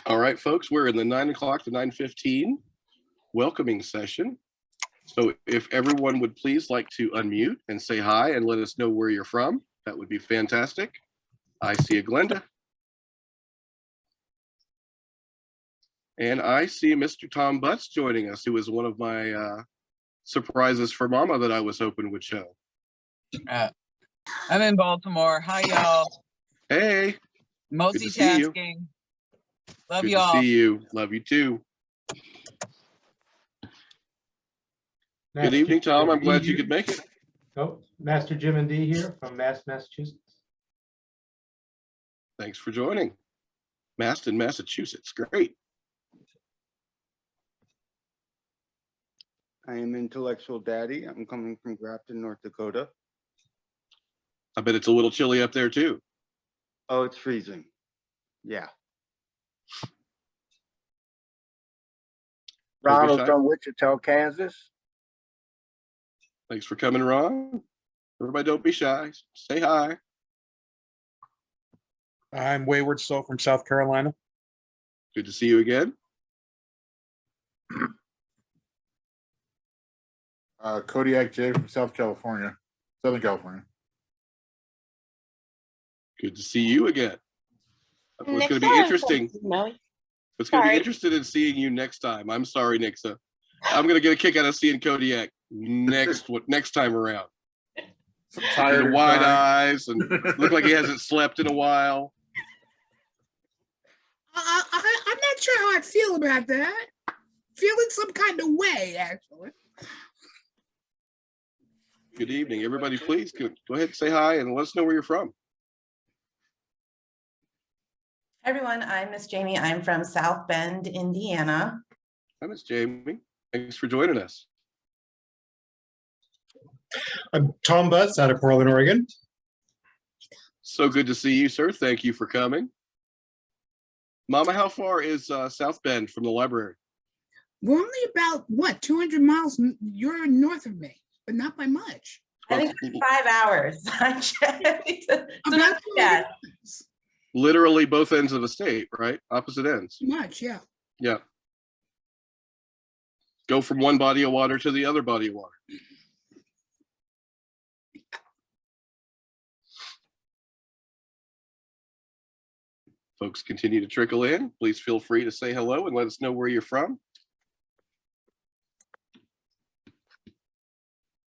All right, folks, we're in the 9 o'clock to 9:15 welcoming session. So if everyone would please like to unmute and say hi and let us know where you're from, that would be fantastic. I see a Glenda. And I see Mr. Tom Butts joining us, who is one of my surprises for Mama that I was hoping would show. I'm in Baltimore. Hi, y'all. Hey. Multitasking. Love Good y'all. to see you. Love you too. Good evening, Tom. I'm glad you could make it. Oh, Master Jim and Dee here from Massachusetts. Thanks for joining. Maston, Massachusetts. Great. I am Intellectual Daddy. I'm coming from Grafton, North Dakota. I bet it's a little chilly up there too. Oh, it's freezing. Yeah. Ronald from Wichita, Kansas. Thanks for coming, Ron. Everybody don't be shy. Say hi. I'm Wayward Soul from South Carolina. Good to see you again. Kodiak J from Southern California. Good to see you again. It's going to be interesting. It's going to be interested in seeing you next time. I'm sorry, Nixa. I'm going to get a kick out of seeing Kodiak next time around. The wide eyes and look like he hasn't slept in a while. I'm not sure how I feel about that. Feeling some kind of way, actually. Good evening, everybody. Please go ahead and say hi and let us know where you're from. Hi everyone, I'm Miss Jamie. I'm from South Bend, Indiana. Hi, Miss Jamie. Thanks for joining us. I'm Tom Butts out of Portland, Oregon. So good to see you, sir. Thank you for coming. Mama, how far is South Bend from the library? We're only about, what, 200 miles? You're north of me, but not by much. I think it's 5 hours. So not too bad. Literally both ends of the state, right? Opposite ends. Much, yeah. Yeah. Go from one body of water to the other body of water. Folks continue to trickle in. Please feel free to say hello and let us know where you're from.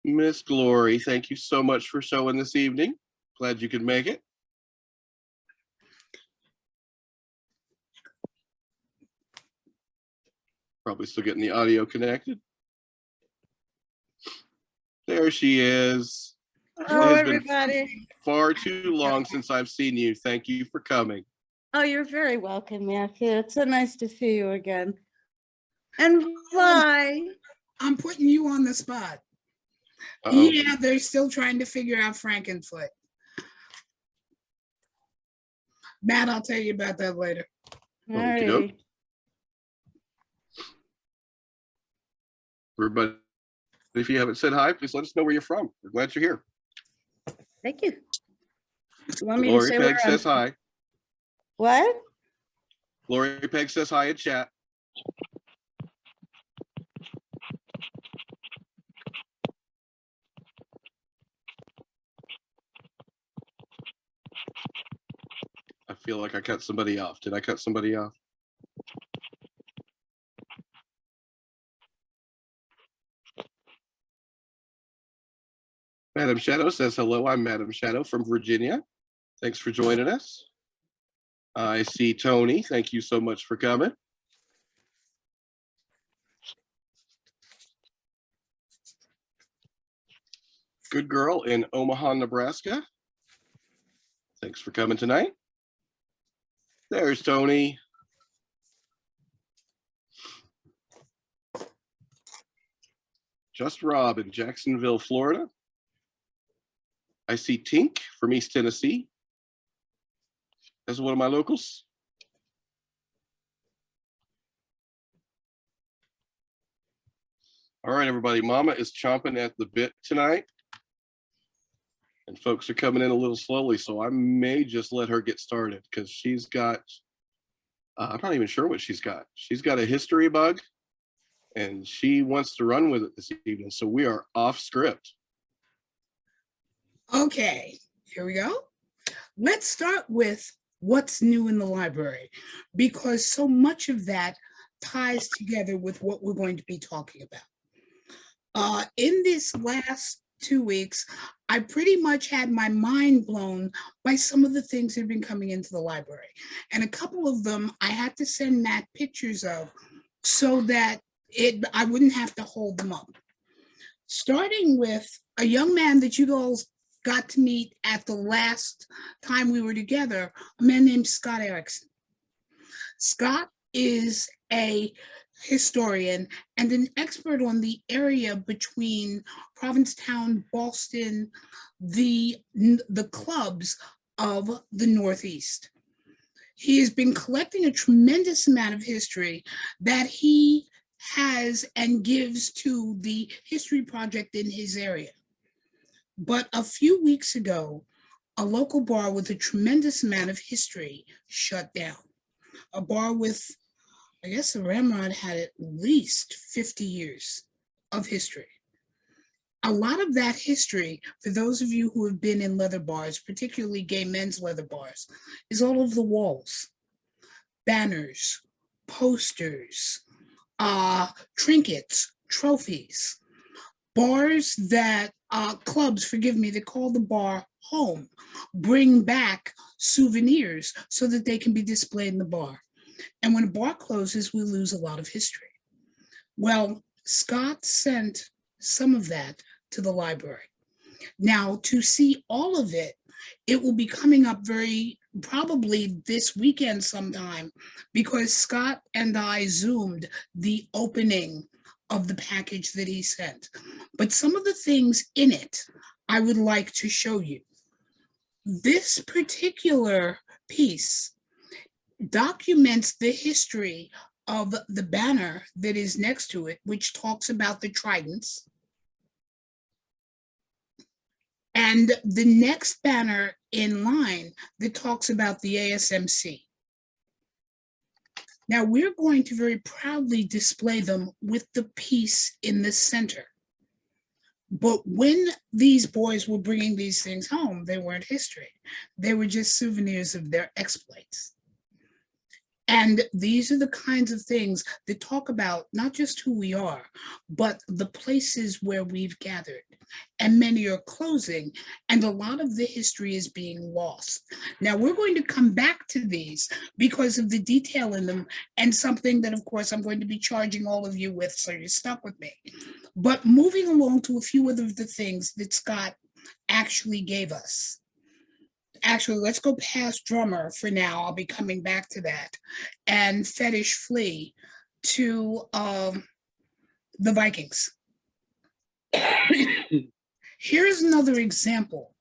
Miss Glory, thank you so much for showing this evening. Glad you could make it. Probably still getting the audio connected. There she is. Hello, everybody. Far too long since I've seen you. Thank you for coming. Oh, you're very welcome, Matthew. It's so nice to see you again. And why? I'm putting you on the spot. Uh-oh. Yeah, they're still trying to figure out Frankenfoot. Matt, I'll tell you about that later. All right. Everybody, if you haven't said hi, please let us know where you're from. We're glad you're here. Thank you. You want me Lori to say Peg where says hi. What? Lori Peg says hi in chat. I feel like I cut somebody off. Did I cut somebody off? Madam Shadow says hello. I'm Madam Shadow from Virginia. Thanks for joining us. I see Tony. Thank you so much for coming. Good girl in Omaha, Nebraska. Thanks for coming tonight. There's Tony. Just Rob in Jacksonville, Florida. I see Tink from East Tennessee as one of my locals. All right, everybody. Mama is chomping at the bit tonight. And folks are coming in a little slowly, so I may just let her get started because she's got I'm not even sure what she's got. She's got a history bug and she wants to run with it this evening. So we are off script. Okay, here we go. Let's start with what's new in the library, because so much of that ties together with what we're going to be talking about. In this last 2 weeks, I pretty much had my mind blown by some of the things that have been coming into the library. And a couple of them I had to send Matt pictures of so that I wouldn't have to hold them up. Starting with a young man that you all got to meet at the last time we were together, a man named Scott Erickson. Scott is a historian and an expert on the area between Provincetown, Boston, the clubs of the Northeast. He has been collecting a tremendous amount of history that he has and gives to the history project in his area. But a few weeks ago, a local bar with a tremendous amount of history shut down. A bar with, I guess the Ramrod had at least 50 years of history. A lot of that history, for those of you who have been in leather bars, particularly gay men's leather bars, is all over the walls. Banners, posters, trinkets, trophies. Bars that, clubs, forgive me, they call the bar home, bring back souvenirs so that they can be displayed in the bar. And when a bar closes, we lose a lot of history. Well, Scott sent some of that to the library. Now, to see all of it, it will be coming up very probably this weekend sometime, because Scott and I Zoomed the opening of the package that he sent. But some of the things in it, I would like to show you. This particular piece documents the history of the banner that is next to it, which talks about the tridents. And the next banner in line that talks about the ASMC. Now we're going to very proudly display them with the piece in the center. But when these boys were bringing these things home, they weren't history. They were just souvenirs of their exploits. And these are the kinds of things that talk about not just who we are, but the places where we've gathered. And many are closing, and a lot of the history is being lost. Now, we're going to come back to these because of the detail in them, and something that, of course, I'm going to be charging all of you with, so you're stuck with me. But moving along to a few of the things that Scott actually gave us. Actually, let's go past drummer for now. I'll be coming back to that. And fetish flea to the Vikings. Here's another example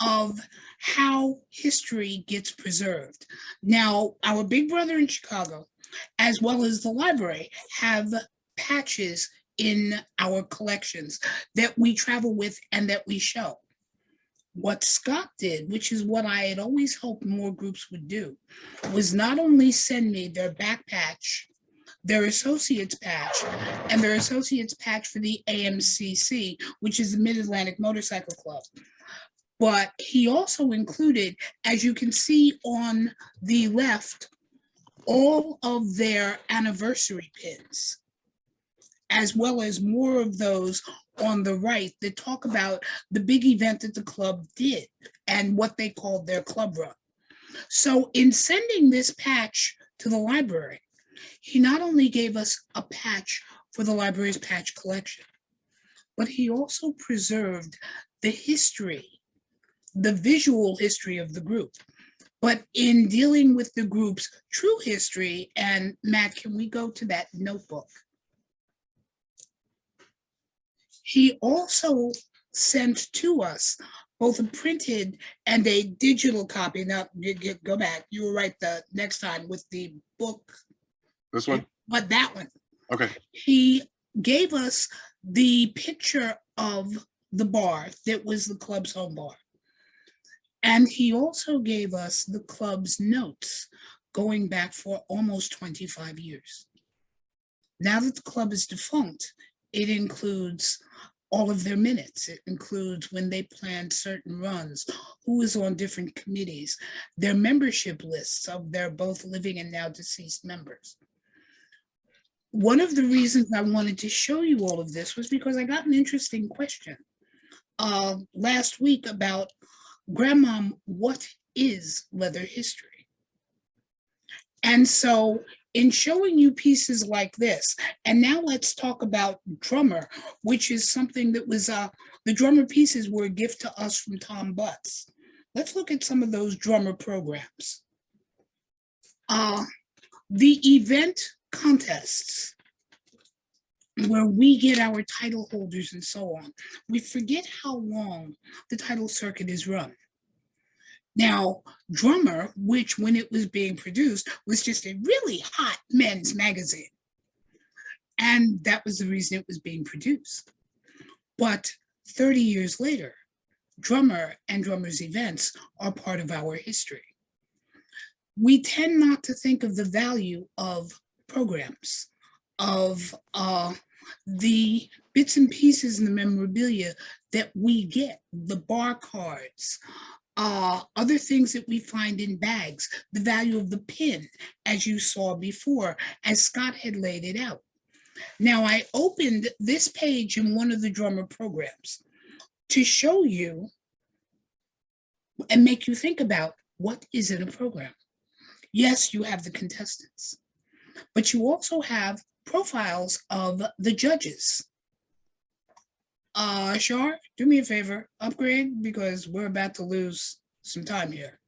of how history gets preserved. Now, our big brother in Chicago, as well as the library, have patches in our collections that we travel with and that we show. What Scott did, which is what I had always hoped more groups would do, was not only send me their back patch, their associates patch, and their associates patch for the AMCC, which is the Mid-Atlantic Motorcycle Club, but he also included, as you can see on the left, all of their anniversary pins, as well as more of those on the right that talk about the big event that the club did and what they called their club run. So in sending this patch to the library, he not only gave us a patch for the library's patch collection, but he also preserved the history, the visual history of the group. But in dealing with the group's true history, and Matt, can we go to that notebook? He also sent to us both a printed and a digital copy. Now, go back. You were right the next time with the book. This one? But that one. Okay. He gave us the picture of the bar that was the club's home bar. And he also gave us the club's notes going back for almost 25 years. Now that the club is defunct, it includes all of their minutes. It includes when they planned certain runs, who is on different committees, their membership lists of their both living and now deceased members. One of the reasons I wanted to show you all of this was because I got an interesting question last week about, Grandma, what is leather history? And so in showing you pieces like this, and now let's talk about drummer, which is something that was, the drummer pieces were a gift to us from Tom Butts. Let's look at some of those drummer programs. The event contests, where we get our title holders and so on. We forget how long the title circuit is run. Now, Drummer, which when it was being produced, was just a really hot men's magazine. And that was the reason it was being produced. But 30 years later, Drummer and Drummer's events are part of our history. We tend not to think of the value of programs, of the bits and pieces and the memorabilia that we get, the bar cards, other things that we find in bags, the value of the pin, as you saw before, as Scott had laid it out. Now, I opened this page in one of the drummer programs to show you and make you think about what is in a program. Yes, you have the contestants, but you also have profiles of the judges. Shar, do me a favor, upgrade, because we're about to lose some time here.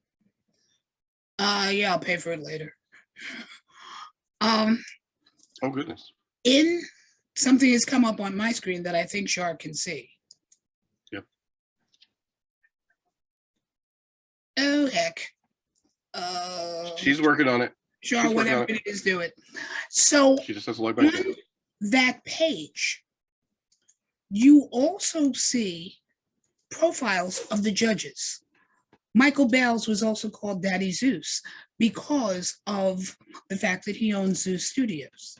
Yeah, I'll pay for it later. Oh, goodness. In something has come up on my screen that I think Shar can see. Yep. Oh, heck. She's working on it. Shar, whatever it is, do it. So she just has to log back in. That page, you also see profiles of the judges. Michael Bales was also called Daddy Zeus because of the fact that he owns Zeus Studios.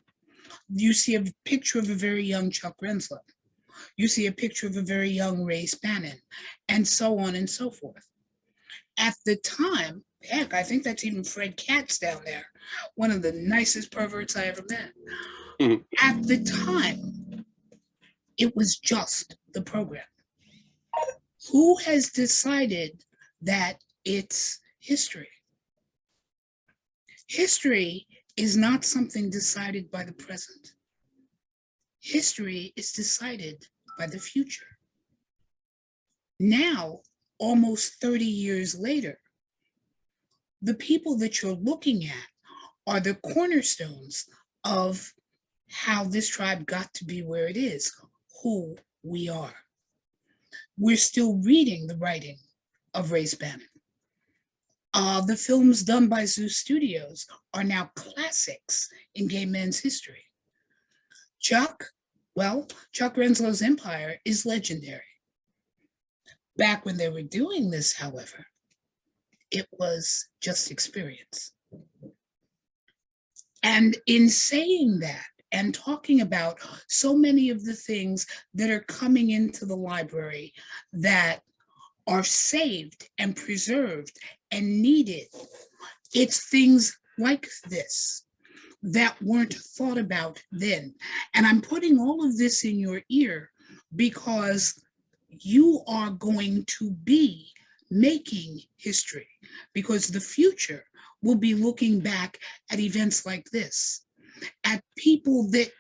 You see a picture of a very young Chuck Renslow. You see a picture of a very young Ray Spannon, and so on and so forth. At the time, heck, I think that's even Fred Katz down there, one of the nicest perverts I ever met. Mm-hmm. At the time, it was just the program. Who has decided that it's history? History is not something decided by the present. History is decided by the future. Now, almost 30 years later, the people that you're looking at are the cornerstones of how this tribe got to be where it is, who we are. We're still reading the writing of Ray Spannon. The films done by Zeus Studios are now classics in gay men's history. Chuck Renslow's empire is legendary. Back when they were doing this, however, it was just experience. And in saying that and talking about so many of the things that are coming into the library that are saved and preserved and needed, it's things like this that weren't thought about then. And I'm putting all of this in your ear because you are going to be making history, because the future will be looking back at events like this, at people that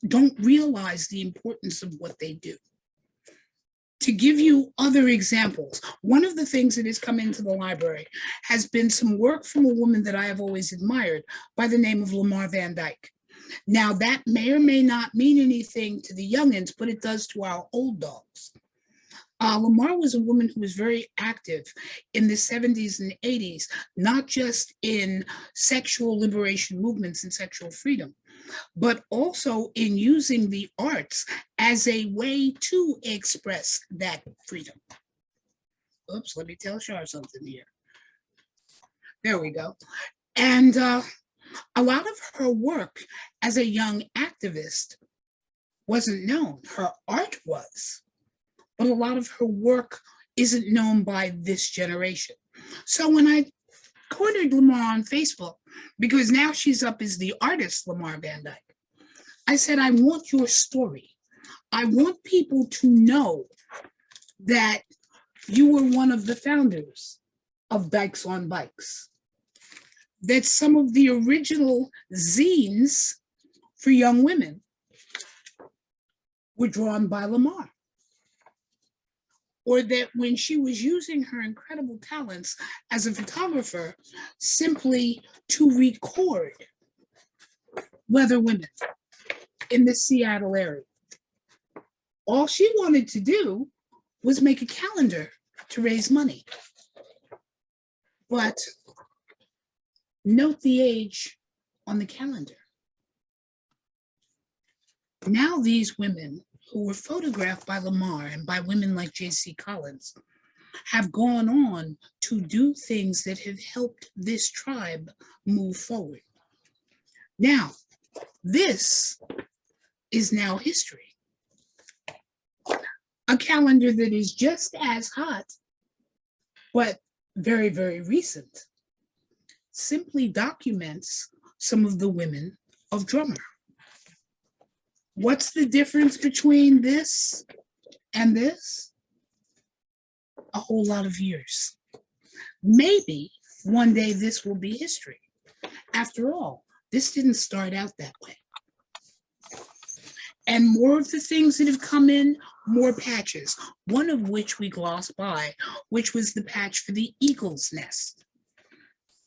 don't realize the importance of what they do. To give you other examples, one of the things that has come into the library has been some work from a woman that I have always admired by the name of Lamar Van Dyke. Now, that may or may not mean anything to the youngins, but it does to our old dogs. Lamar was a woman who was very active in the 70s and 80s, not just in sexual liberation movements and sexual freedom, but also in using the arts as a way to express that freedom. Oops, let me tell Shar something here. There we go. And a lot of her work as a young activist wasn't known. Her art was, but a lot of her work isn't known by this generation. So when I cornered Lamar on Facebook, because now she's up as the artist Lamar Van Dyke, I said, I want your story. I want people to know that you were one of the founders of Dykes on Bikes, that some of the original zines for young women were drawn by Lamar, or that when she was using her incredible talents as a photographer simply to record leather women in the Seattle area, all she wanted to do was make a calendar to raise money. But note the age on the calendar. Now these women who were photographed by Lamar and by women like J.C. Collins have gone on to do things that have helped this tribe move forward. Now, this is now history. A calendar that is just as hot, but very, very recent, simply documents some of the women of Drummer. What's the difference between this and this? A whole lot of years. Maybe one day this will be history. After all, this didn't start out that way. And more of the things that have come in, more patches, one of which we glossed by, which was the patch for the eagle's nest.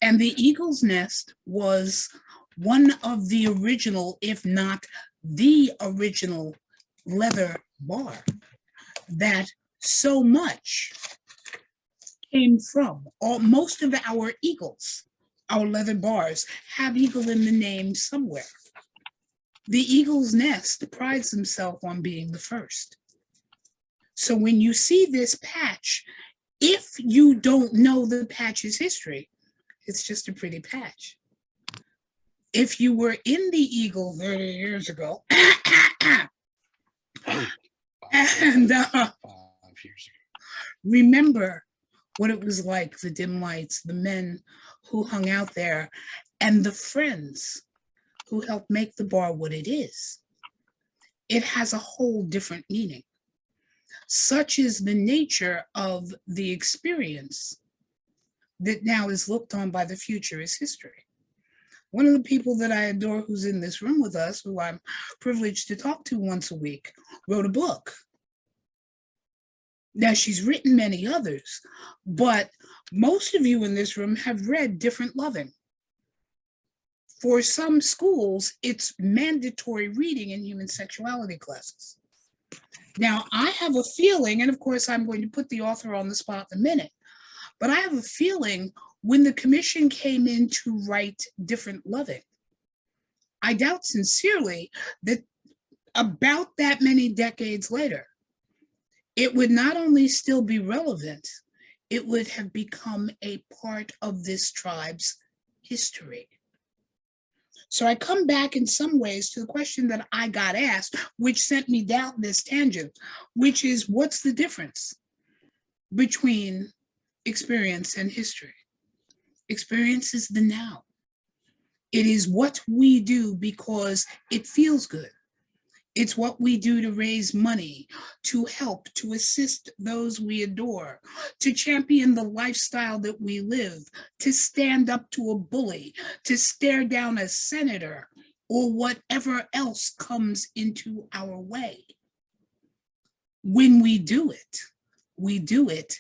And the eagle's nest was one of the original, if not the original, leather bar that so much came from. Most of our eagles, our leather bars, have eagle in the name somewhere. The eagle's nest prides himself on being the first. So when you see this patch, if you don't know the patch's history, it's just a pretty patch. If you were in the eagle 30 years ago, and 5 years ago. Remember what it was like, the dim lights, the men who hung out there, and the friends who helped make the bar what it is. It has a whole different meaning. Such is the nature of the experience that now is looked on by the future as history. One of the people that I adore who's in this room with us, who I'm privileged to talk to once a week, wrote a book. Now, she's written many others, but most of you in this room have read Different Loving. For some schools, it's mandatory reading in human sexuality classes. Now, I have a feeling, and of course, I'm going to put the author on the spot in a minute, but I have a feeling when the commission came in to write Different Loving, I doubt sincerely that about that many decades later, it would not only still be relevant, it would have become a part of this tribe's history. So I come back in some ways to the question that I got asked, which sent me down this tangent, which is, what's the difference between experience and history? Experience is the now. It is what we do because it feels good. It's what we do to raise money, to help, to assist those we adore, to champion the lifestyle that we live, to stand up to a bully, to stare down a senator, or whatever else comes into our way. When we do it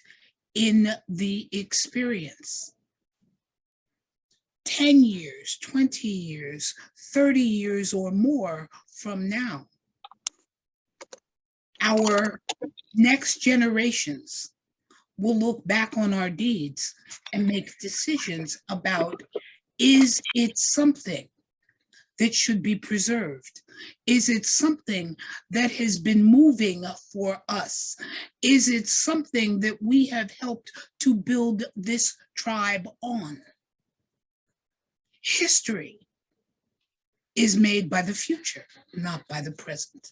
in the experience. 10 years, 20 years, 30 years or more from now, our next generations will look back on our deeds and make decisions about, is it something that should be preserved? Is it something that has been moving for us? Is it something that we have helped to build this tribe on? History is made by the future, not by the present.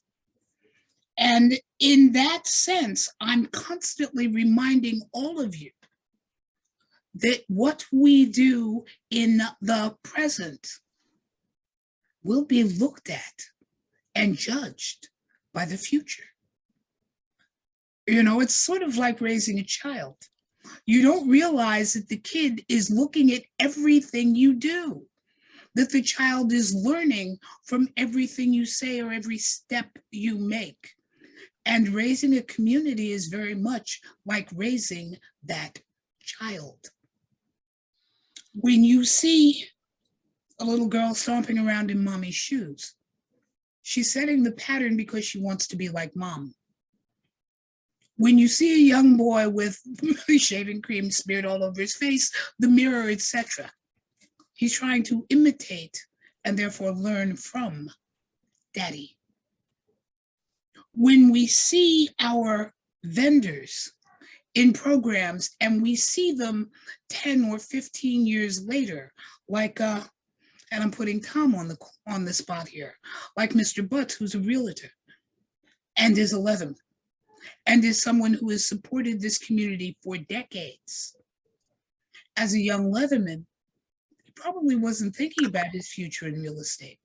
And in that sense, I'm constantly reminding all of you that what we do in the present will be looked at and judged by the future. You know, it's sort of like raising a child. You don't realize that the kid is looking at everything you do, that the child is learning from everything you say or every step you make. And raising a community is very much like raising that child. When you see a little girl stomping around in mommy's shoes, she's setting the pattern because she wants to be like mom. When you see a young boy with shaving cream smeared all over his face, the mirror, etc., he's trying to imitate and therefore learn from daddy. When we see our vendors in programs and we see them 10 or 15 years later, like, and I'm putting Tom on the spot here, like Mr. Butts, who's a realtor and is a Leatherman, and is someone who has supported this community for decades. As a young Leatherman, he probably wasn't thinking about his future in real estate.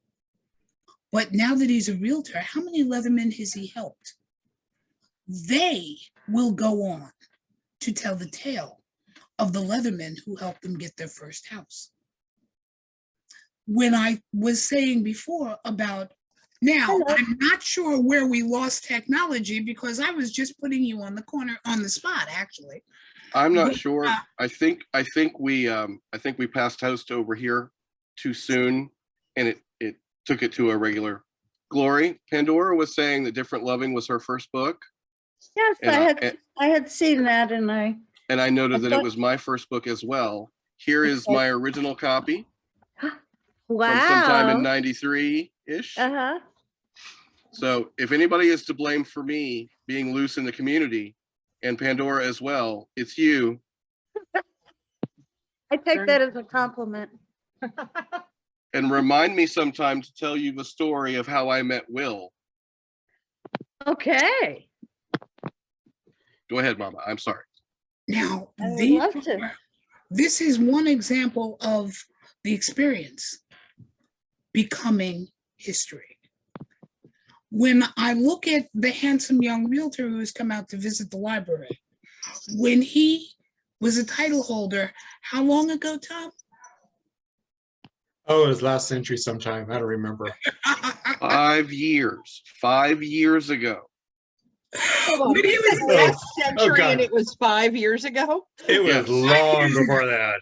But now that he's a realtor, how many Leathermen has he helped? They will go on to tell the tale of the Leathermen who helped them get their first house. When I was saying before about, now, I'm not sure where we lost technology because I was just putting you on the spot, actually. I'm not sure. I think we passed host over here too soon, and it took it to a regular. Glory, Pandora was saying that Different Loving was her first book. Yes, And I had seen that, and I noted that it was my first book as well. Here is my original copy. Wow. From sometime in '93-ish. Uh-huh. So if anybody is to blame for me being loose in the community, and Pandora as well, it's you. I take that as a compliment. And remind me sometime to tell you the story of how I met Will. Okay. Go ahead, Mama. I'm sorry. Now, I would love to. This is one example of the experience becoming history. When I look at the handsome young realtor who has come out to visit the library, when he was a title holder, how long ago, Tom? Oh, it was last century sometime. I don't remember. 5 years. 5 years ago. When he was Last century, God. and it was 5 years ago. It was Yes. long before that.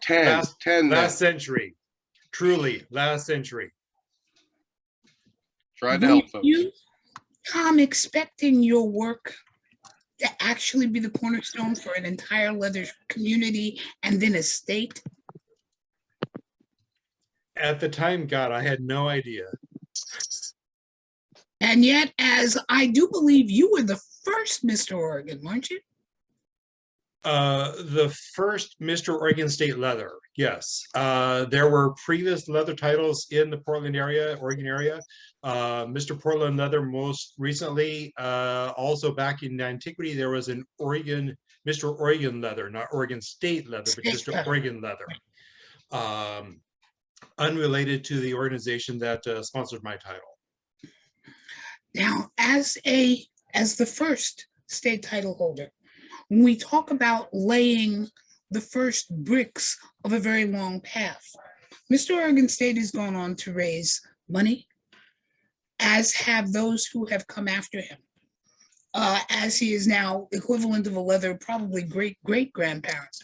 10 Last century. Truly, last century. Tried to help folks. You, Tom, expecting your work to actually be the cornerstone for an entire leather community and then a state? At the time, God, I had no idea. And yet, as I do believe you were the first Mr. Oregon, weren't you? The first Mr. Oregon State Leather, yes. There were previous leather titles in the Portland area, Oregon area. Mr. Portland Leather most recently, also back in antiquity, there was an Oregon, Mr. Oregon Leather, not Oregon State Leather, but just Oregon Leather. Unrelated to the organization that sponsored my title. Now, as the first state title holder, when we talk about laying the first bricks of a very long path, Mr. Oregon State has gone on to raise money, as have those who have come after him, as he is now equivalent of a leather, probably great-great-grandparent,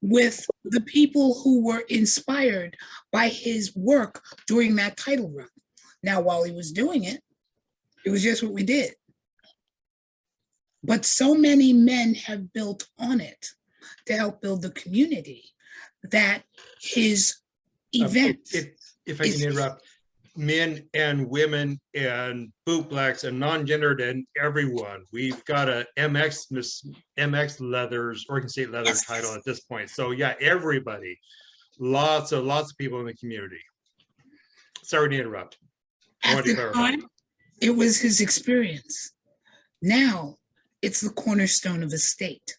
with the people who were inspired by his work during that title run. Now, while he was doing it, it was just what we did. But so many men have built on it to help build the community that his event. If I can interrupt, men and women and bootblacks and non-gendered and everyone, we've got a MX Leathers, Oregon State Leather title at this point. So yeah, everybody. lots of people in the community. Sorry to interrupt. I At wanted to the clarify. time, it was his experience. Now, it's the cornerstone of a state.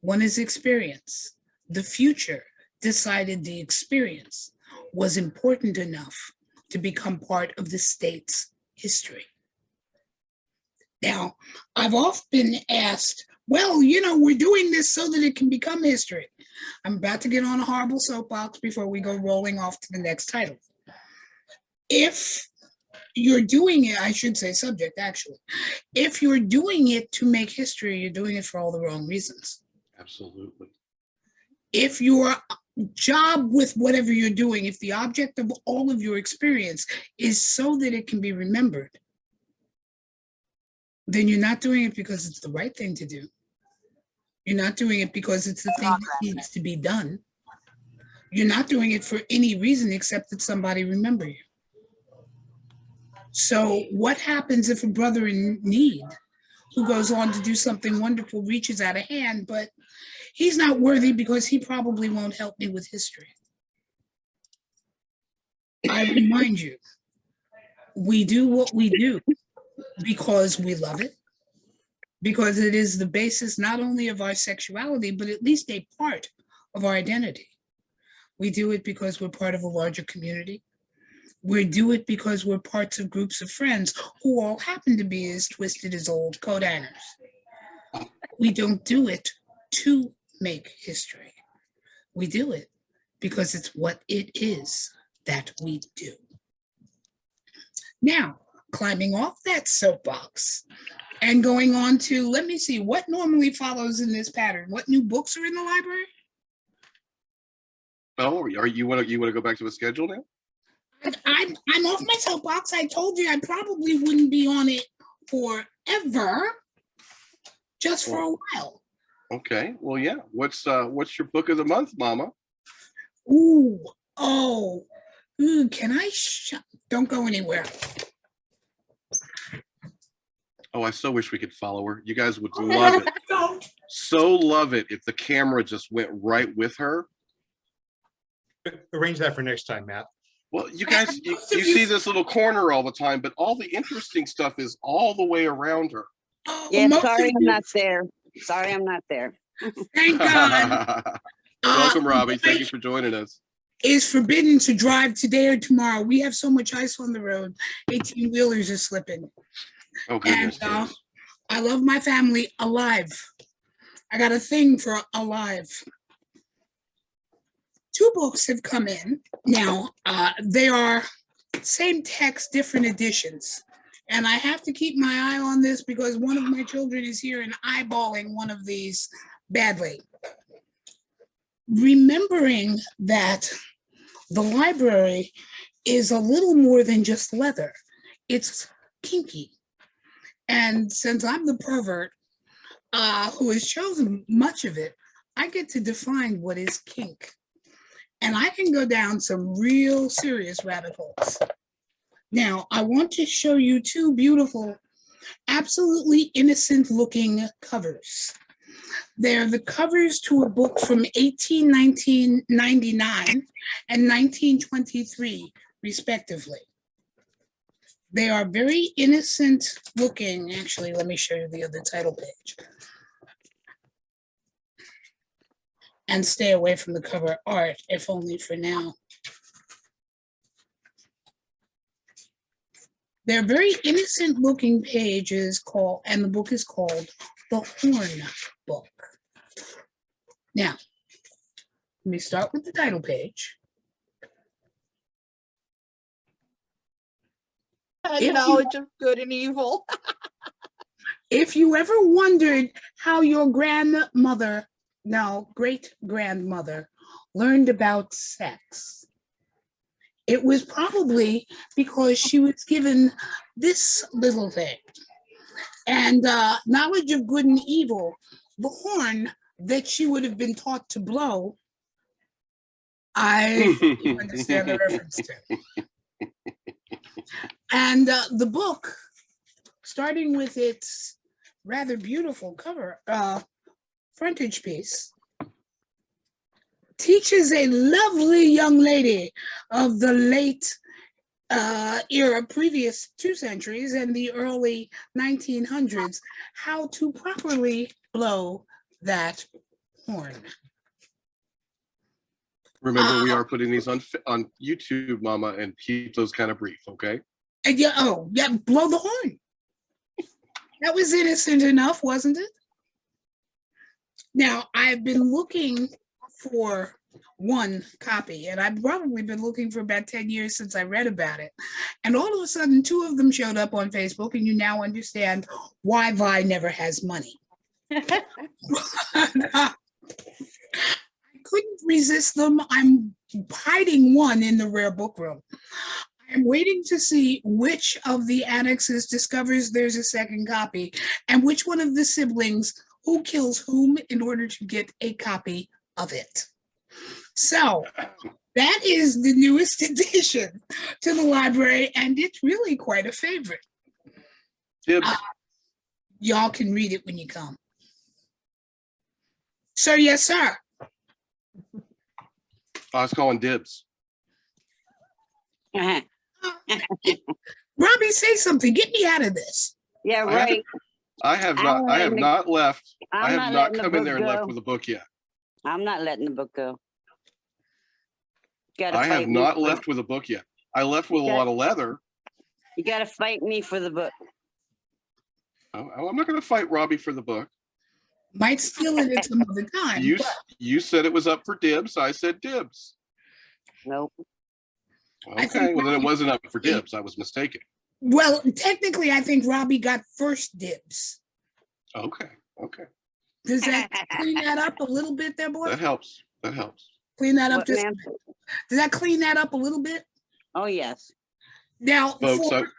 One is experience. The future decided the experience was important enough to become part of the state's history. Now, I've often been asked, well, you know, we're doing this so that it can become history. I'm about to get on a horrible soapbox before we go rolling off to the next title. If you're doing it, I should say subject, actually. If you're doing it to make history, you're doing it for all the wrong reasons. Absolutely. If your job with whatever you're doing, if the object of all of your experience is so that it can be remembered, then you're not doing it because it's the right thing to do. You're not doing it because it's the thing that needs to be done. You're not doing it for any reason except that somebody remember you. So what happens if a brother in need who goes on to do something wonderful reaches out a hand, but he's not worthy because he probably won't help me with history? I remind you, we do what we do because we love it, because it is the basis not only of our sexuality, but at least a part of our identity. We do it because we're part of a larger community. We do it because we're parts of groups of friends who all happen to be as twisted as old coat hangers. We don't do it to make history. We do it because it's what it is that we do. Now, climbing off that soapbox and going on to, let me see, what normally follows in this pattern? What new books are in the library? Oh, are you want to go back to a schedule now? I'm off my soapbox. I told you I probably wouldn't be on it forever, just for a while. Okay, well, yeah. What's your book of the month, Mama? Ooh, can I don't go anywhere. Oh, I so wish we could follow her. You guys would love it. So love it if the camera just went right with her. Arrange that for next time, Matt. Well, you guys, you see this little corner all the time, but all the interesting stuff is all the way around her. Yeah, sorry I'm not there. Sorry I'm not there. Thank God. Welcome, Robbie. Thank you for joining us. Is forbidden to drive today or tomorrow. We have so much ice on the road. 18-wheelers are slipping. Oh, goodness. And I love my family alive. I got a thing for alive. 2 books have come in. Now, they are same text, different editions. And I have to keep my eye on this because one of my children is here and eyeballing one of these badly. Remembering that the library is a little more than just leather. It's kinky. And since I'm the pervert who has chosen much of it, I get to define what is kink. And I can go down some real serious rabbit holes. Now, I want to show you 2 beautiful, absolutely innocent looking covers. They're the covers to a book from 1899 and 1923, respectively. They are very innocent looking. Actually, let me show you the other title page. And stay away from the cover art, if only for now. They're very innocent looking pages and the book is called The Horn Book. Now, let me start with the title page. Knowledge of good and evil. If you ever wondered how your great-grandmother learned about sex, it was probably because she was given this little thing. And knowledge of good and evil, the horn that she would have been taught to blow, I understand the reference to. And the book, starting with its rather beautiful cover, frontage piece, teaches a lovely young lady of the late era, previous 2 centuries and the early 1900s, how to properly blow that horn. Remember, we are putting these on YouTube, Mama, and keep those kind of brief, okay? And yeah, oh, yeah, blow the horn. That was innocent enough, wasn't it? Now, I've been looking for one copy, and I've probably been looking for about 10 years since I read about it. And all of a sudden, 2 of them showed up on Facebook, and you now understand why Vi never has money. I couldn't resist them. I'm hiding one in the rare book room. I'm waiting to see which of the annexes discovers there's a second copy and which one of the siblings who kills whom in order to get a copy of it. So that is the newest addition to the library, and it's really quite a favorite. Y'all can read it when you come. Sir, yes, sir. I was calling dibs. Robbie, say something. Get me out of this. Yeah, right. I have not left. I have not come in there and go. left with a book yet. I'm not letting the book go. I have not left with a book yet. I left with a lot of leather. You got to fight me for the book. Oh, I'm not going to fight Robbie for the book. Might steal it at some other time. You said it was up for dibs. I said dibs. Nope. Okay, well then it wasn't up for dibs. I was mistaken. Well, technically, I think Robbie got first dibs. Okay. Does that clean that up a little bit there, boy? That helps. Clean that up What, just. ma'am? Does that clean that up a little bit? Oh, yes. Now, Folks, for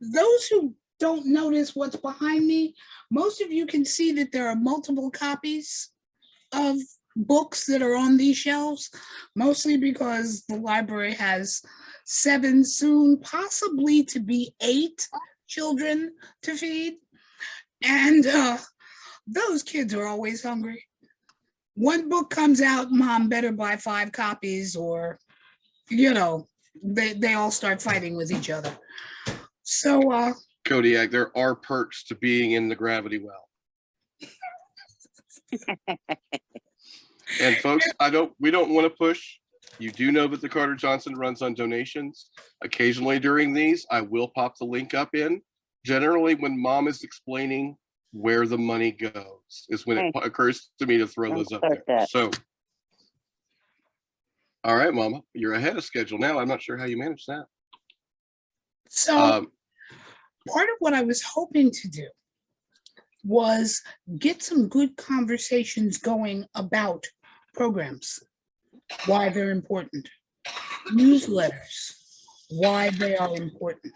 those who don't notice what's behind me, most of you can see that there are multiple copies of books that are on these shelves, mostly because the library has 7, soon possibly to be 8 children to feed. And those kids are always hungry. One book comes out, Mom better buy 5 copies, or, you know, they all start fighting with each other. So, Kodiak, there are perks to being in the gravity well. And folks, we don't want to push. You do know that the Carter Johnson runs on donations. Occasionally during these, I will pop the link up in. Generally, when Mom is explaining where the money goes is when it occurs to me to throw those up there. So, all right, Mama, you're ahead of schedule now. I'm not sure how you managed that. So part of what I was hoping to do was get some good conversations going about programs, why they're important, newsletters, why they are important.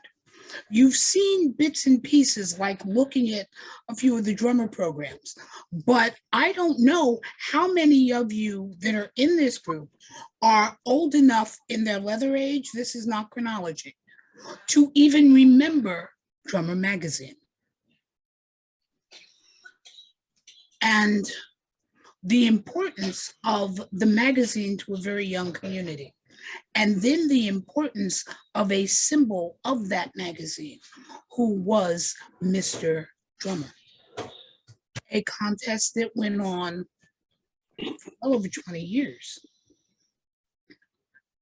You've seen bits and pieces like looking at a few of the drummer programs, but I don't know how many of you that are in this group are old enough in their leather age, this is not chronology, to even remember Drummer Magazine. And the importance of the magazine to a very young community. And then the importance of a symbol of that magazine, who was Mr. Drummer. A contest that went on for well over 20 years.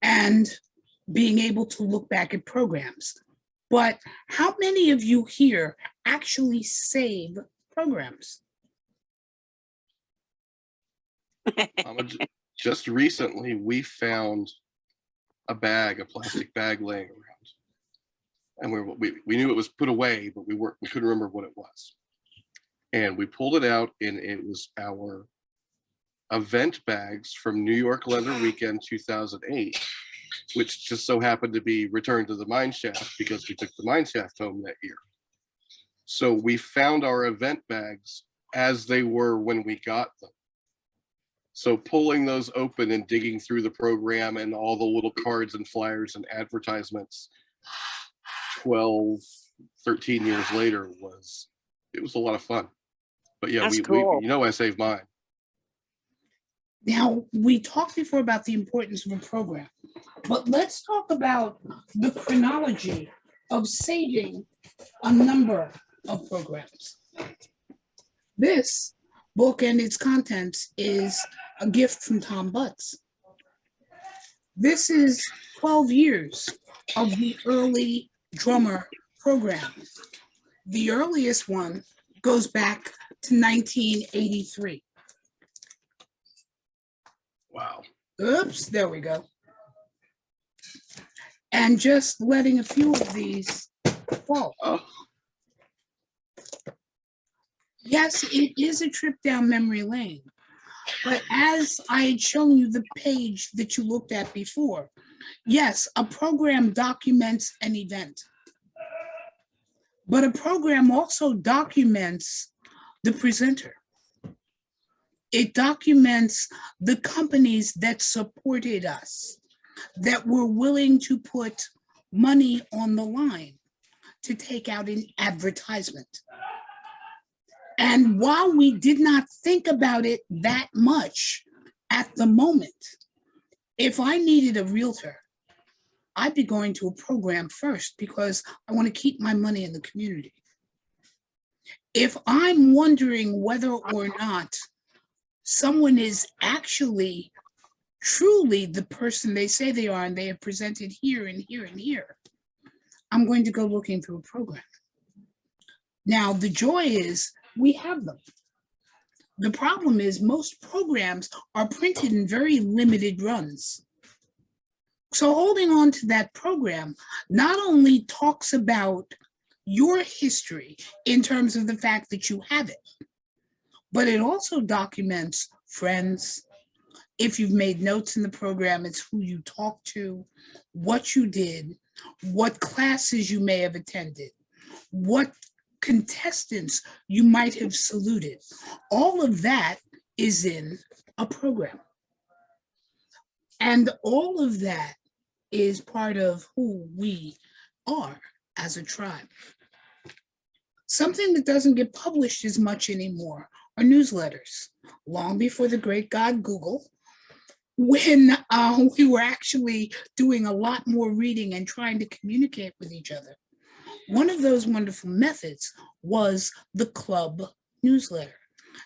And being able to look back at programs. But how many of you here actually save programs? Just recently, we found a plastic bag laying around, and we knew it was put away, but we couldn't remember what it was. And we pulled it out, and it was our event bags from New York Leather Weekend 2008, which just so happened to be returned to the mine shaft because we took the mine shaft home that year. So we found our event bags as they were when we got them. So pulling those open and digging through the program and all the little cards and flyers and advertisements 12, 13 years later was a lot of fun. But yeah, That's cool. I saved mine. Now, we talked before about the importance of a program, but let's talk about the chronology of saving a number of programs. This book and its contents is a gift from Tom Butts. This is 12 years of the early drummer program. The earliest one goes back to 1983. Wow. Oops, there we go. And just letting a few of these fall. Oh, Yes, it is a trip down memory lane. But as I had shown you the page that you looked at before, yes, a program documents an event. But a program also documents the presenter. It documents the companies that supported us, that were willing to put money on the line to take out an advertisement. And while we did not think about it that much at the moment, if I needed a realtor, I'd be going to a program first because I want to keep my money in the community. If I'm wondering whether or not someone is actually truly the person they say they are and they have presented here and here and here, I'm going to go looking through a program. Now, the joy is we have them. The problem is most programs are printed in very limited runs. So holding on to that program not only talks about your history in terms of the fact that you have it, but it also documents friends. If you've made notes in the program, it's who you talked to, what you did, what classes you may have attended, what contestants you might have saluted. All of that is in a program. And all of that is part of who we are as a tribe. Something that doesn't get published as much anymore are newsletters. Long before the great God Google, when we were actually doing a lot more reading and trying to communicate with each other, one of those wonderful methods was the club newsletter.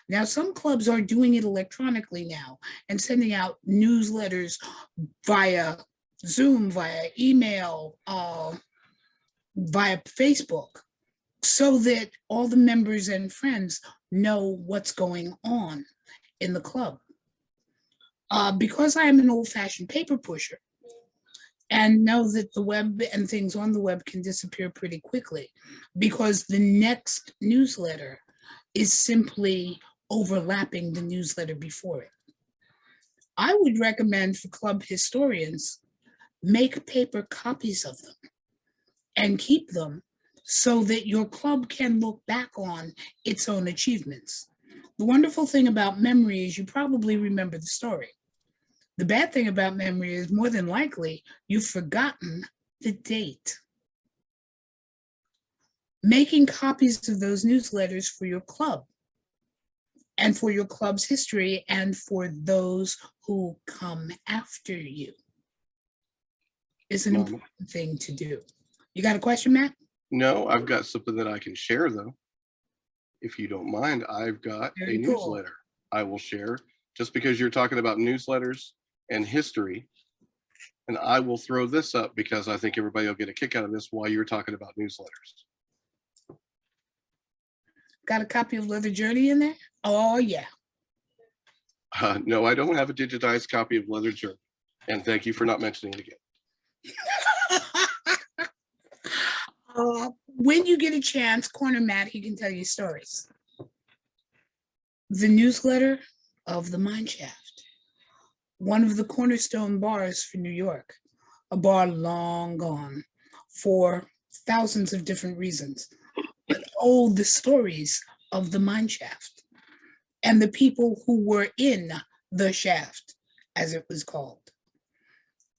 Now, some clubs are doing it electronically now and sending out newsletters via Zoom, via email, via Facebook, so that all the members and friends know what's going on in the club. Because I am an old-fashioned paper pusher and know that the web and things on the web can disappear pretty quickly because the next newsletter is simply overlapping the newsletter before it. I would recommend for club historians, make paper copies of them and keep them so that your club can look back on its own achievements. The wonderful thing about memory is you probably remember the story. The bad thing about memory is more than likely you've forgotten the date. Making copies of those newsletters for your club and for your club's history and for those who come after you is an important thing to do. You got a question, Matt? No, I've got something that I can share though. If you don't mind, I've got a newsletter I will share just because you're talking about newsletters and history. And I will throw this up because I think everybody will get a kick out of this while you're talking about newsletters. Got a copy of Leather Journey in there? Oh, yeah. No, I don't have a digitized copy of Leather Journey. And thank you for not mentioning it again. When you get a chance, corner Matt, he can tell you stories. The newsletter of the Mine Shaft. One of the cornerstone bars for New York, a bar long gone for thousands of different reasons, but told the stories of the mine shaft and the people who were in the shaft, as it was called,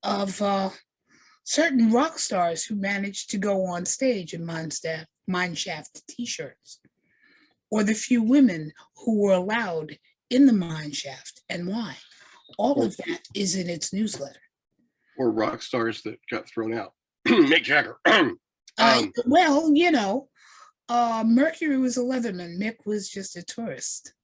of certain rock stars who managed to go on stage in mine shaft t-shirts, or the few women who were allowed in the mine shaft and why. All of that is in its newsletter. Or rock stars that got thrown out. Mick Jagger. Well, you know, Mercury was a Leatherman. Mick was just a tourist.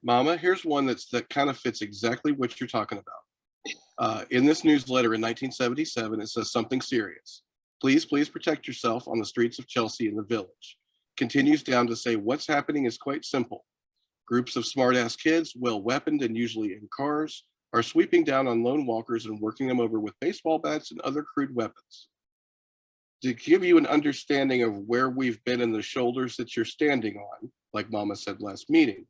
Mama, here's one that kind of fits exactly what you're talking about. In this newsletter in 1977, it says something serious. Please protect yourself on the streets of Chelsea and the village. Continues down to say what's happening is quite simple. Groups of smart-ass kids, well-weaponed and usually in cars, are sweeping down on lone walkers and working them over with baseball bats and other crude weapons. To give you an understanding of where we've been and the shoulders that you're standing on, like Mama said last meeting,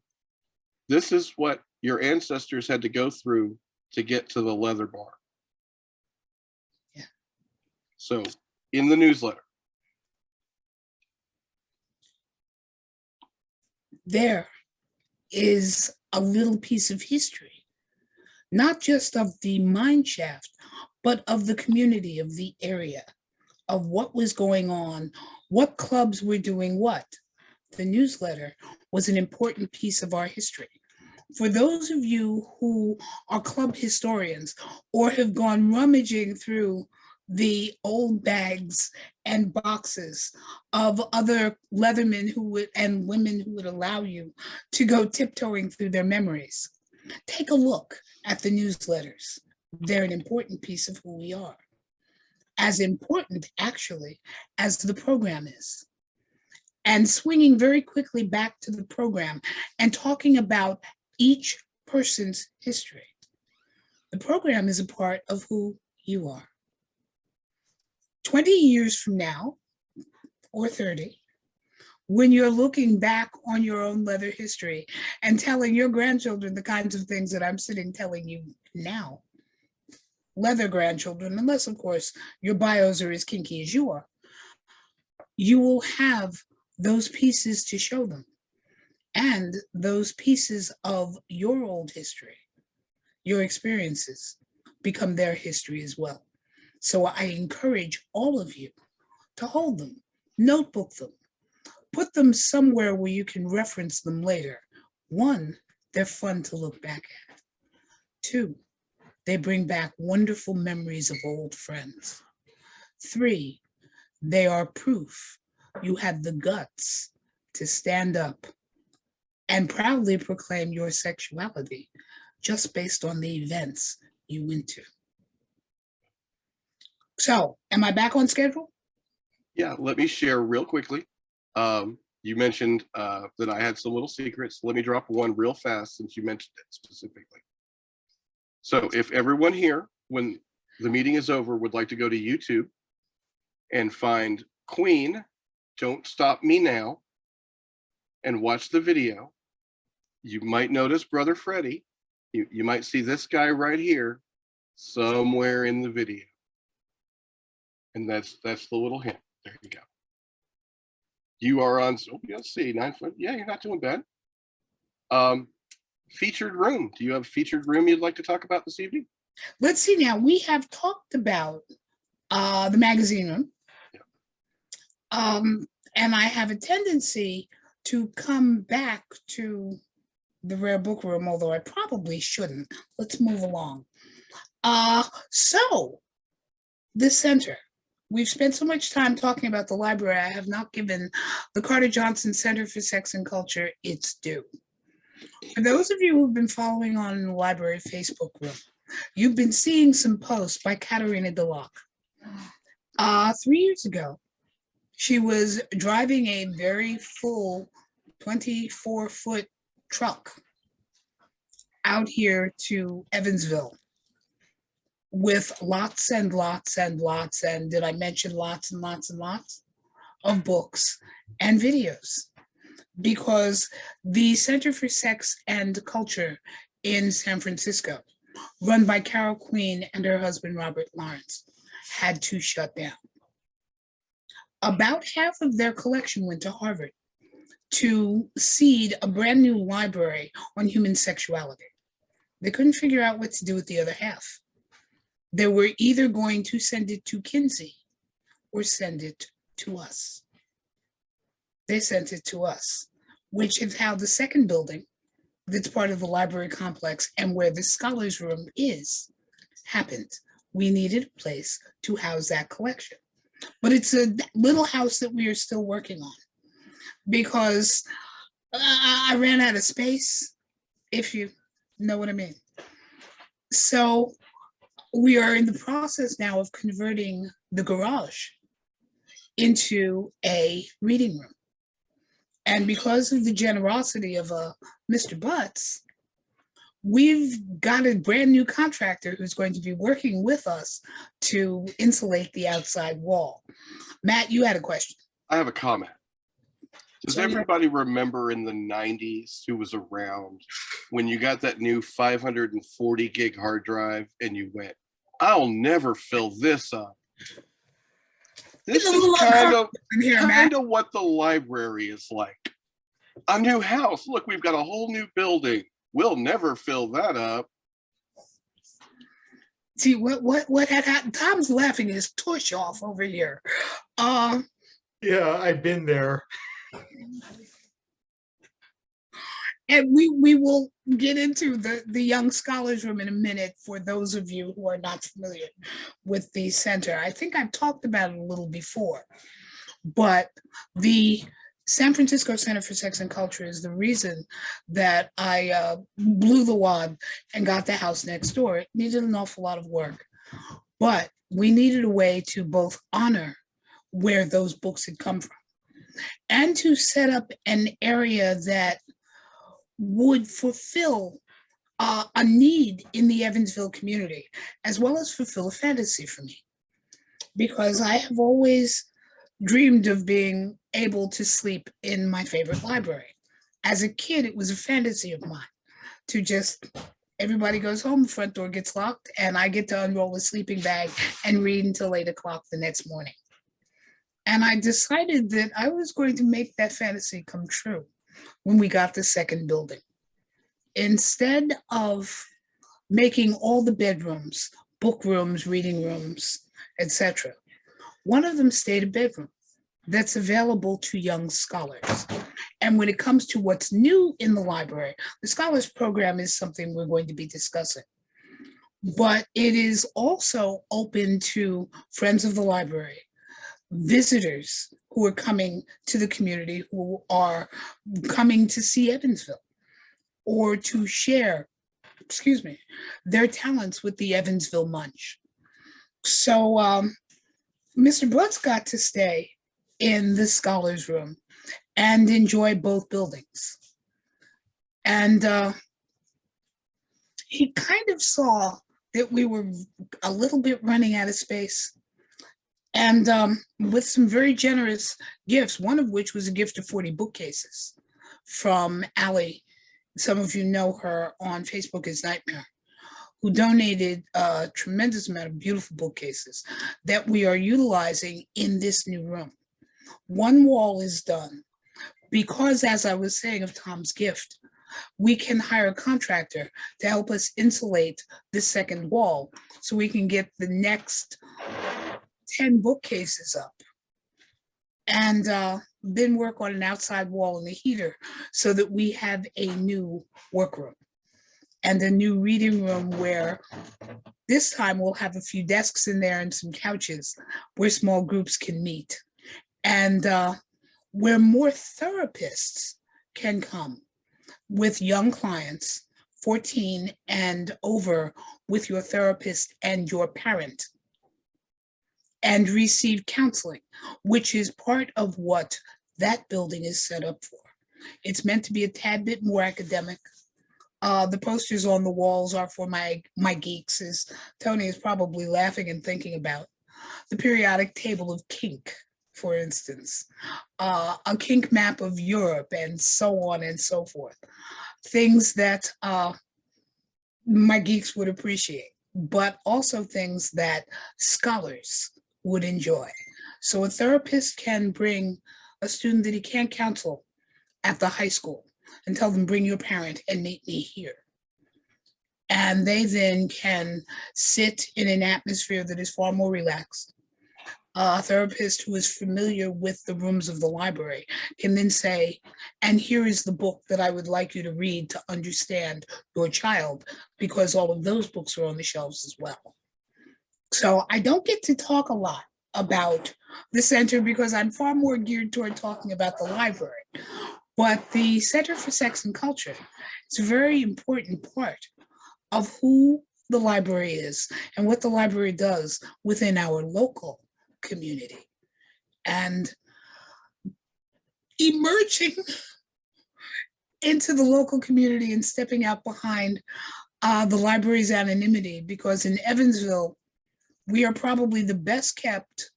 this is what your ancestors had to go through to get to the leather bar. Yeah. So in the newsletter. There is a little piece of history, not just of the mine shaft, but of the community, of the area, of what was going on, what clubs were doing what. The newsletter was an important piece of our history. For those of you who are club historians or have gone rummaging through the old bags and boxes of other Leathermen who would, and women who would allow you to go tiptoeing through their memories, take a look at the newsletters. They're an important piece of who we are. As important, actually, as the program is. And swinging very quickly back to the program and talking about each person's history. The program is a part of who you are. 20 years from now, or 30, when you're looking back on your own leather history and telling your grandchildren the kinds of things that I'm sitting telling you now, leather grandchildren, unless of course your bios are as kinky as you are, you will have those pieces to show them. And those pieces of your old history, your experiences, become their history as well. So I encourage all of you to hold them, notebook them, put them somewhere where you can reference them later. 1, they're fun to look back at. 2, they bring back wonderful memories of old friends. 3, they are proof you had the guts to stand up and proudly proclaim your sexuality just based on the events you went to. So, am I back on schedule? Yeah, let me share real quickly. You mentioned that I had some little secrets. Let me drop one real fast since you mentioned it specifically. So if everyone here, when the meeting is over, would like to go to YouTube and find Queen, Don't Stop Me Now, and watch the video, you might notice Brother Freddie. You might see this guy right here somewhere in the video. And that's the little hint. There you go. You are on, so let's see, 9 foot. Yeah, you're not doing bad. Featured room. Do you have a featured room you'd like to talk about this evening? Let's see now. We have talked about the magazine room. Yeah. And I have a tendency to come back to the rare book room, although I probably shouldn't. Let's move along. So the center. We've spent so much time talking about the library, I have not given the Carter Johnson Center for Sex and Culture its due. For those of you who've been following on in the library Facebook group, you've been seeing some posts by Katerina DeLocke. 3 years ago, she was driving a very full 24-foot truck out here to Evansville with lots and lots and lots, and did I mention lots and lots and lots of books and videos? Because the Center for Sex and Culture in San Francisco, run by Carol Queen and her husband, Robert Lawrence, had to shut down. About half of their collection went to Harvard to seed a brand new library on human sexuality. They couldn't figure out what to do with the other half. They were either going to send it to Kinsey or send it to us. They sent it to us, which is how the second building that's part of the library complex and where the scholars room happened. We needed a place to house that collection. But it's a little house that we are still working on because I ran out of space, if you know what I mean. So we are in the process now of converting the garage into a reading room. And because of the generosity of Mr. Butts, we've got a brand new contractor who's going to be working with us to insulate the outside wall. Matt, you had a question. I have a comment. Does everybody remember in the 90s who was around when you got that new 540 gig hard drive and you went, I'll never fill this up? This is kind of what the library is like. A new house. Look, we've got a whole new building. We'll never fill that up. See what had happened? Tom's laughing his tush off over here. Yeah, I've been there. And we will get into the Young Scholars Room in a minute for those of you who are not familiar with the center. I think I've talked about it a little before, but the San Francisco Center for Sex and Culture is the reason that I blew the wad and got the house next door. It needed an awful lot of work, but we needed a way to both honor where those books had come from and to set up an area that would fulfill a need in the Evansville community, as well as fulfill a fantasy for me. Because I have always dreamed of being able to sleep in my favorite library. As a kid, it was a fantasy of mine to just, everybody goes home, the front door gets locked, and I get to unroll a sleeping bag and read until 8 o'clock the next morning. And I decided that I was going to make that fantasy come true when we got the second building. Instead of making all the bedrooms, book rooms, reading rooms, etc., one of them stayed a bedroom that's available to young scholars. And when it comes to what's new in the library, the Scholars Program is something we're going to be discussing. But it is also open to friends of the library, visitors who are coming to the community, who are coming to see Evansville or to share, their talents with the Evansville Munch. So Mr. Butts got to stay in the Scholars Room and enjoy both buildings. And he kind of saw that we were a little bit running out of space. And with some very generous gifts, one of which was a gift of 40 bookcases from Allie. Some of you know her on Facebook as Nightmare, who donated a tremendous amount of beautiful bookcases that we are utilizing in this new room. One wall is done because, as I was saying of Tom's gift, we can hire a contractor to help us insulate the second wall so we can get the next 10 bookcases up and then work on an outside wall and a heater so that we have a new workroom and a new reading room where this time we'll have a few desks in there and some couches where small groups can meet, and where more therapists can come with young clients, 14 and over, with your therapist and your parent, and receive counseling, which is part of what that building is set up for. It's meant to be a tad bit more academic. The posters on the walls are for my geeks, as Tony is probably laughing and thinking about. The periodic table of kink, for instance, a kink map of Europe, and so on and so forth. Things that my geeks would appreciate, but also things that scholars would enjoy. So a therapist can bring a student that he can't counsel at the high school and tell them, bring your parent and meet me here. And they then can sit in an atmosphere that is far more relaxed, A therapist who is familiar with the rooms of the library can then say, and here is the book that I would like you to read to understand your child, because all of those books are on the shelves as well. So I don't get to talk a lot about the center because I'm far more geared toward talking about the library. But the Center for Sex and Culture is a very important part of who the library is and what the library does within our local community. And emerging into the local community and stepping out behind the library's anonymity, because in Evansville, we are probably the best kept,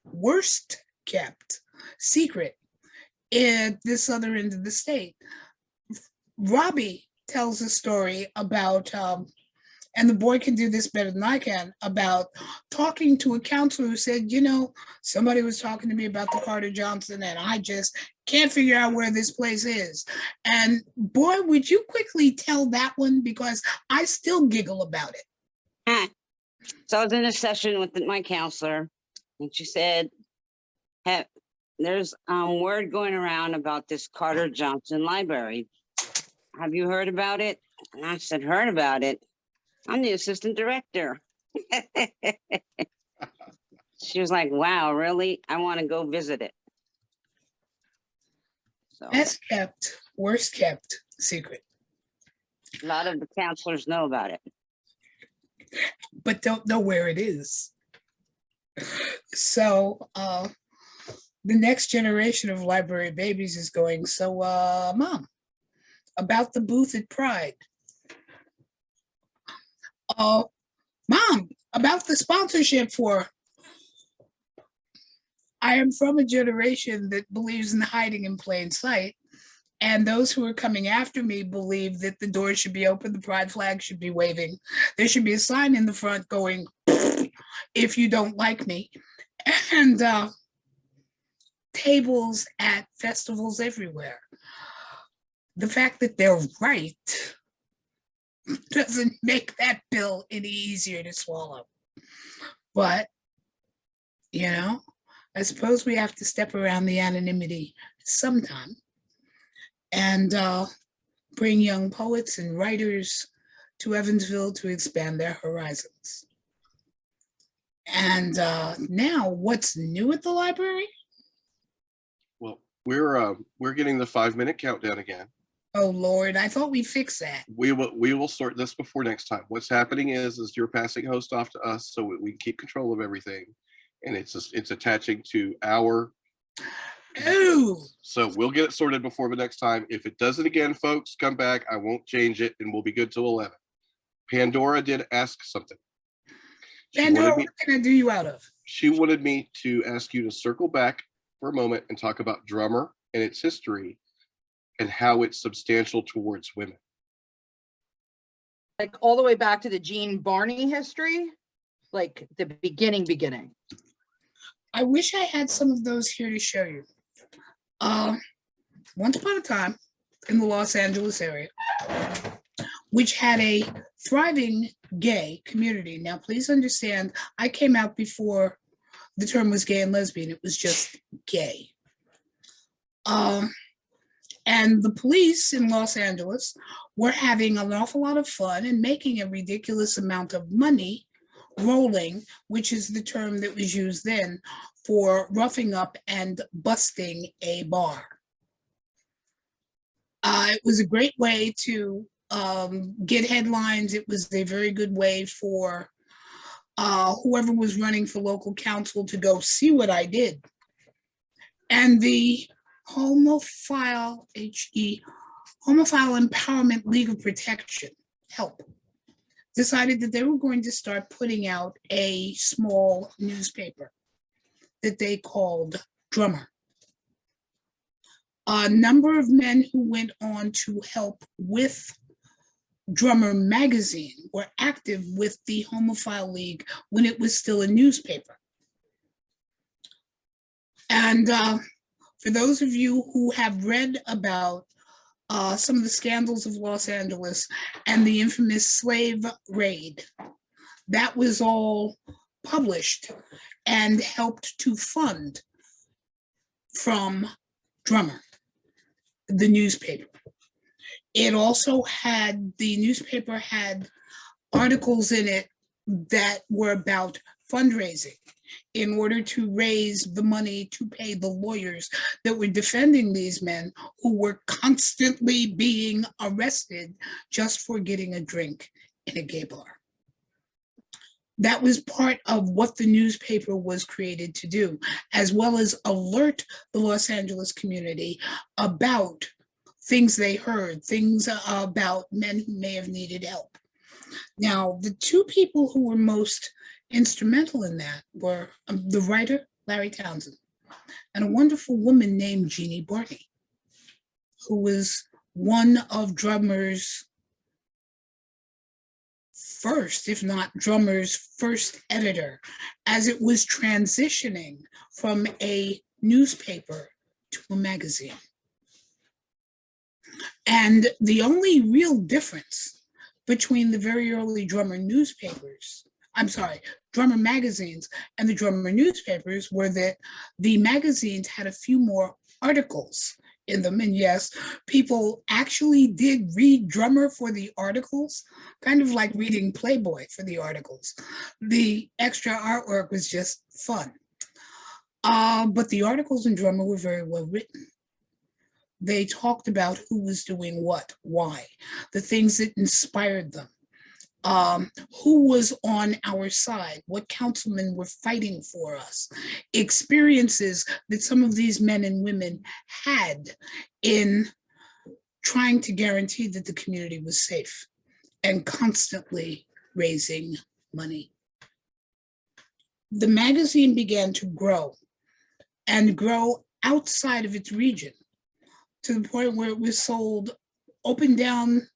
worst kept secret at this other end of the state. Robbie tells a story about, and the boy can do this better than I can, about talking to a counselor who said, you know, somebody was talking to me about the Carter Johnson and I just can't figure out where this place is. And boy, would you quickly tell that one, because I still giggle about it. So I was in a session with my counselor and she said, there's word going around about this Carter Johnson library. Have you heard about it? And I said, heard about it? I'm the assistant director. She was like, wow, really? I want to go visit it. So Best kept, worst kept secret. a lot of the counselors know about it, but don't know where it is. So the next generation of library babies is going, so Mom, about the booth at Pride. Mom, about the sponsorship for. I am from a generation that believes in hiding in plain sight. And those who are coming after me believe that the doors should be open, the pride flag should be waving. There should be a sign in the front going, if you don't like me. And tables at festivals everywhere. The fact that they're right doesn't make that pill any easier to swallow. But, you know, I suppose we have to step around the anonymity sometime and bring young poets and writers to Evansville to expand their horizons. And now, what's new at the library? Well, we're getting the 5-minute countdown again. Oh Lord, I thought we fixed that. We will sort this before next time. What's happening is you're passing host off to us so we can keep control of everything, and it's attaching to our. Ooh. So we'll get it sorted before the next time. If it does it again, folks, come back. I won't change it, and we'll be good till 11. Pandora did ask something. Pandora, what can I do you out of? She wanted me to ask you to circle back for a moment and talk about Drummer and its history and how it's substantial towards women. Like all the way back to the Jean Barney history, like the beginning. I wish I had some of those here to show you. Once upon a time in the Los Angeles area, which had a thriving gay community. Now, please understand, I came out before the term was gay and lesbian. It was just gay. And the police in Los Angeles were having an awful lot of fun and making a ridiculous amount of money rolling, which is the term that was used then for roughing up and busting a bar. It was a great way to get headlines. It was a very good way for whoever was running for local council to go see what I did. And the Homophile Empowerment League of Protection, HELP, decided that they were going to start putting out a small newspaper that they called Drummer. A number of men who went on to help with Drummer magazine were active with the Homophile League when it was still a newspaper. And for those of you who have read about some of the scandals of Los Angeles and the infamous slave raid, that was all published and helped to fund from Drummer, the newspaper. It also had, the newspaper had articles in it that were about fundraising in order to raise the money to pay the lawyers that were defending these men who were constantly being arrested just for getting a drink in a gay bar. That was part of what the newspaper was created to do, as well as alert the Los Angeles community about things they heard, things about men who may have needed help. Now, the two people who were most instrumental in that were the writer, Larry Townsend, and a wonderful woman named Jeannie Barney, who was one of Drummer's first, if not Drummer's first editor, as it was transitioning from a newspaper to a magazine. And the only real difference between the very early Drummer newspapers, Drummer magazines and the Drummer newspapers were that the magazines had a few more articles in them. And yes, people actually did read Drummer for the articles, kind of like reading Playboy for the articles. The extra artwork was just fun. But the articles in Drummer were very well written. They talked about who was doing what, why, the things that inspired them, who was on our side, what councilmen were fighting for us, experiences that some of these men and women had in trying to guarantee that the community was safe and constantly raising money. The magazine began to grow and grow outside of its region, to the point where it was sold open down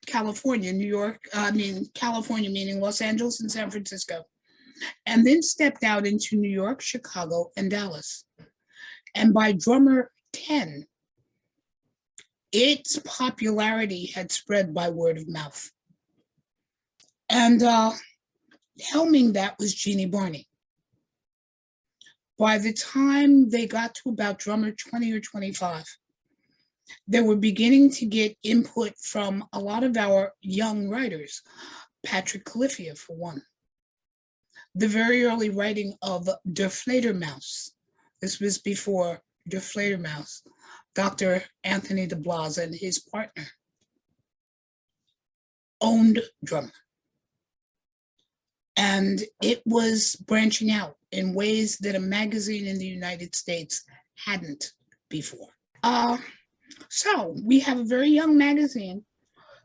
California, California meaning Los Angeles and San Francisco, and then stepped out into New York, Chicago, and Dallas. And by Drummer 10, its popularity had spread by word of mouth. And helming that was Jeannie Barney. By the time they got to about Drummer 20 or 25, they were beginning to get input from a lot of our young writers, Patrick Califia for one. The very early writing of Der Fledermaus. This was before Der Fledermaus, Dr. Anthony DeBlas and his partner owned Drummer. And it was branching out in ways that a magazine in the United States hadn't before. So we have a very young magazine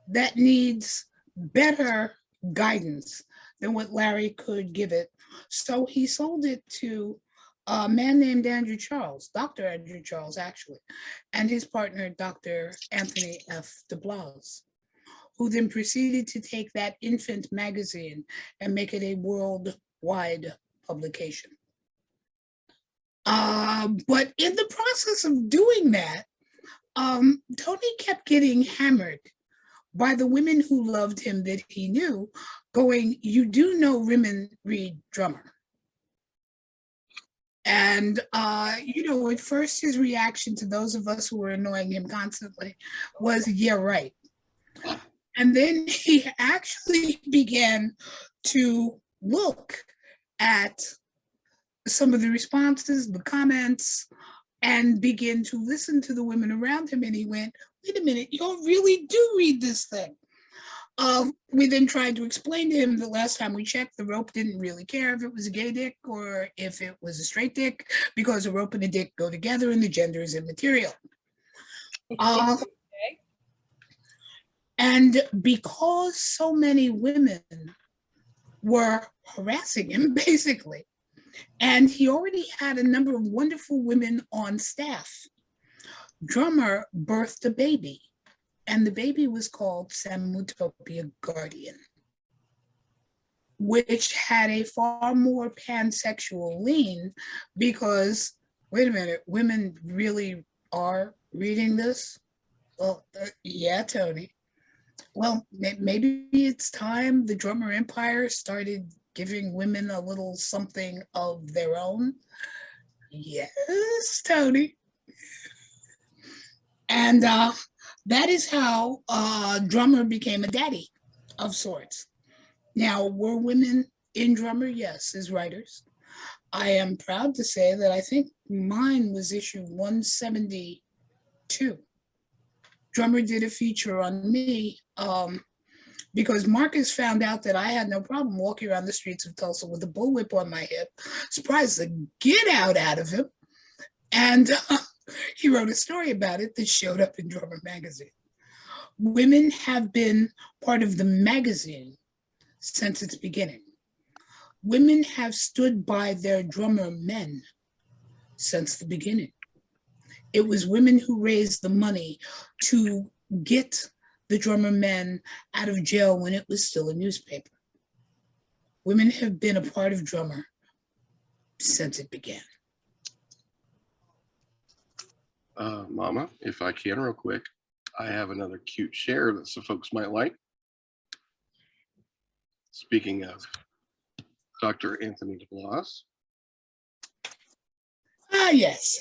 that needs better guidance than what Larry could give it. So he sold it to a man named Andrew Charles, Dr. Andrew Charles, actually, and his partner, Dr. Anthony F. DeBlas, who then proceeded to take that infant magazine and make it a worldwide publication. But in the process of doing that, Tony kept getting hammered by the women who loved him that he knew, going, "You do know women read Drummer." And, at first his reaction to those of us who were annoying him constantly was, "Yeah, right." And then he actually began to look at some of the responses, the comments, and begin to listen to the women around him. And he went, "Wait a minute, y'all really do read this thing." We then tried to explain to him that last time we checked, the rope didn't really care if it was a gay dick or if it was a straight dick, because a rope and a dick go together and the gender is immaterial. And because so many women were harassing him, basically, and he already had a number of wonderful women on staff, Drummer birthed a baby, and the baby was called Samutopia Guardian, which had a far more pansexual lean, because, wait a minute, women really are reading this? Well, yeah, Tony. Well, maybe it's time the Drummer Empire started giving women a little something of their own. Yes, Tony. And that is how drummer became a daddy of sorts. Now, were women in drummer? Yes, as writers. I am proud to say that I think mine was issue 172. Drummer did a feature on me because Marcus found out that I had no problem walking around the streets of Tulsa with a bullwhip on my hip, surprised the get out of him. And he wrote a story about it that showed up in Drummer magazine. Women have been part of the magazine since its beginning. Women have stood by their drummer men since the beginning. It was women who raised the money to get the drummer men out of jail when it was still a newspaper. Women have been a part of drummer since it began. Mama, if I can real quick, I have another cute share that some folks might like. Speaking of Dr. Anthony DeBlas. Yes.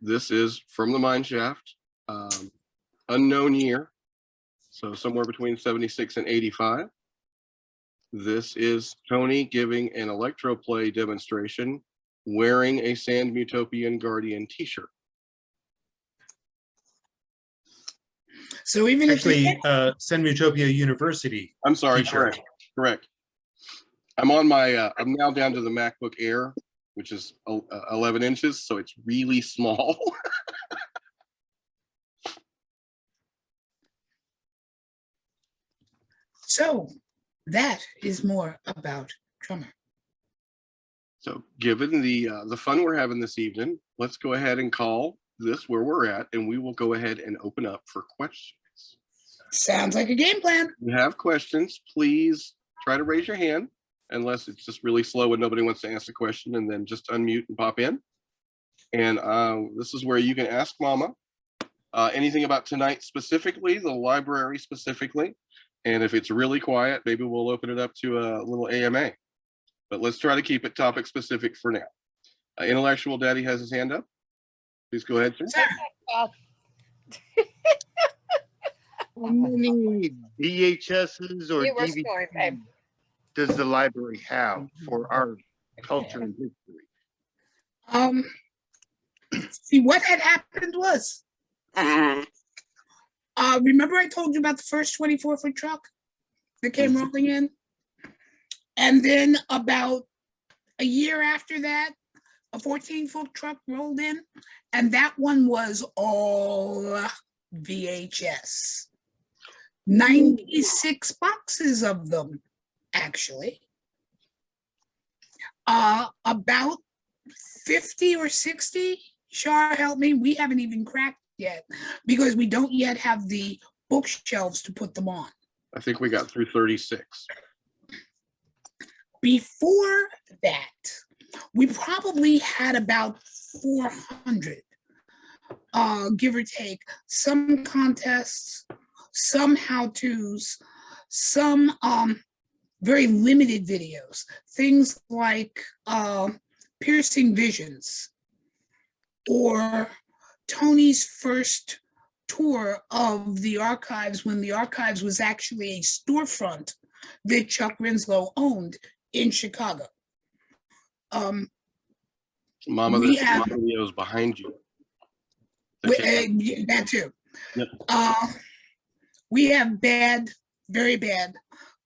This is from the mine shaft, unknown year, so somewhere between 76 and 85. This is Tony giving an electroplay demonstration wearing a Sand Mutopian Guardian t-shirt. So even actually, San Utopia University. I'm sorry, correct. I'm on my, I'm now down to the MacBook Air, which is 11 inches, so it's really small. So that is more about drummer. So given the fun we're having this evening, let's go ahead and call this where we're at, and we will go ahead and open up for questions. Sounds like a game plan. If you have questions, please try to raise your hand, unless it's just really slow and nobody wants to ask a question, and then just unmute and pop in. And this is where you can ask Mama anything about tonight specifically, the library specifically. And if it's really quiet, maybe we'll open it up to a little AMA. But let's try to keep it topic specific for now. Intellectual Daddy has his hand up. Please go ahead, sir. How many VHSs or DVDs does the library have for our culture and history? See, what had happened was, remember I told you about the first 24-foot truck that came rolling in? And then about a year after that, a 14-foot truck rolled in, and that one was all VHS. 96 boxes of them, actually. About 50 or 60, Shar, help me, we haven't even cracked yet because we don't yet have the bookshelves to put them on. I think we got through 36. Before that, we probably had about 400, give or take, some contests, some how-tos, some very limited videos, things like Piercing Visions, or Tony's first tour of the archives when the archives was actually a storefront that Chuck Rinslow owned in Chicago. Mama, there's some videos behind you. That too. Yep. We have bad, very bad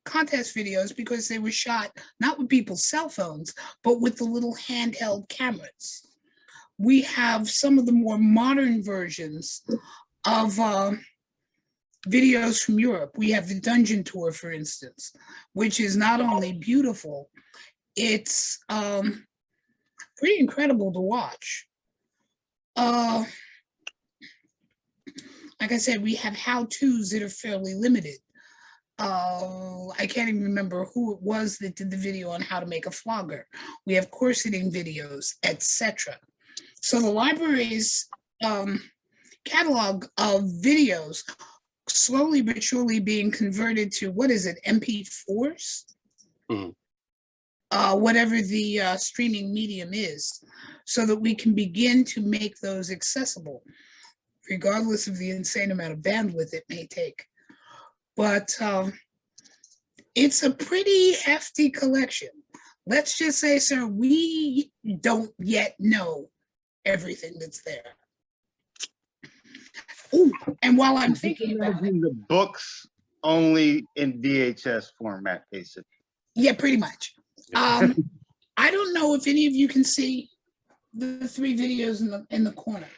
contest videos because they were shot not with people's cell phones, but with the little handheld cameras. We have some of the more modern versions of videos from Europe. We have the Dungeon Tour, for instance, which is not only beautiful, it's pretty incredible to watch. Like I said, we have how-tos that are fairly limited. I can't even remember who it was that did the video on how to make a flogger. We have corseting videos, etc. So the library's catalog of videos slowly but surely being converted to, what is it, MP4s? Mhm. Whatever the streaming medium is, so that we can begin to make those accessible, regardless of the insane amount of bandwidth it may take. But it's a pretty hefty collection. Let's just say, sir, we don't yet know everything that's there. Oh, and while I'm thinking about it, The books only in VHS format, basically. yeah, pretty much. I don't know if any of you can see the 3 videos in the corner.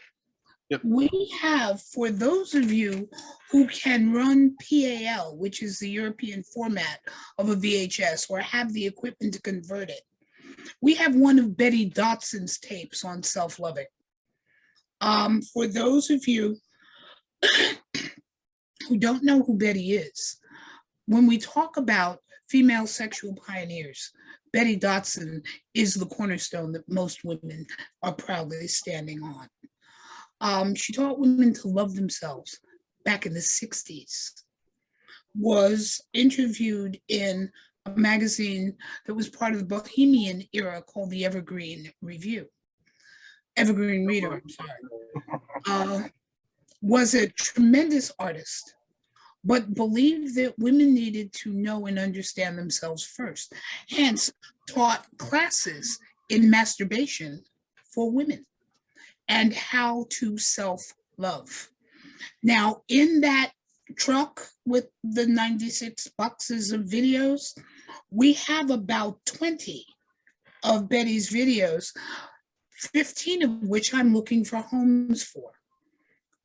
Yep. We have, for those of you who can run PAL, which is the European format of a VHS, or have the equipment to convert it, we have one of Betty Dotson's tapes on self-loving. For those of you who don't know who Betty is, when we talk about female sexual pioneers, Betty Dotson is the cornerstone that most women are proudly standing on. She taught women to love themselves back in the 60s, was interviewed in a magazine that was part of the Bohemian era called the Evergreen Reader, I'm sorry. Was a tremendous artist, but believed that women needed to know and understand themselves first, hence taught classes in masturbation for women and how to self-love. Now, in that truck with the 96 boxes of videos, we have about 20 of Betty's videos, 15 of which I'm looking for homes for.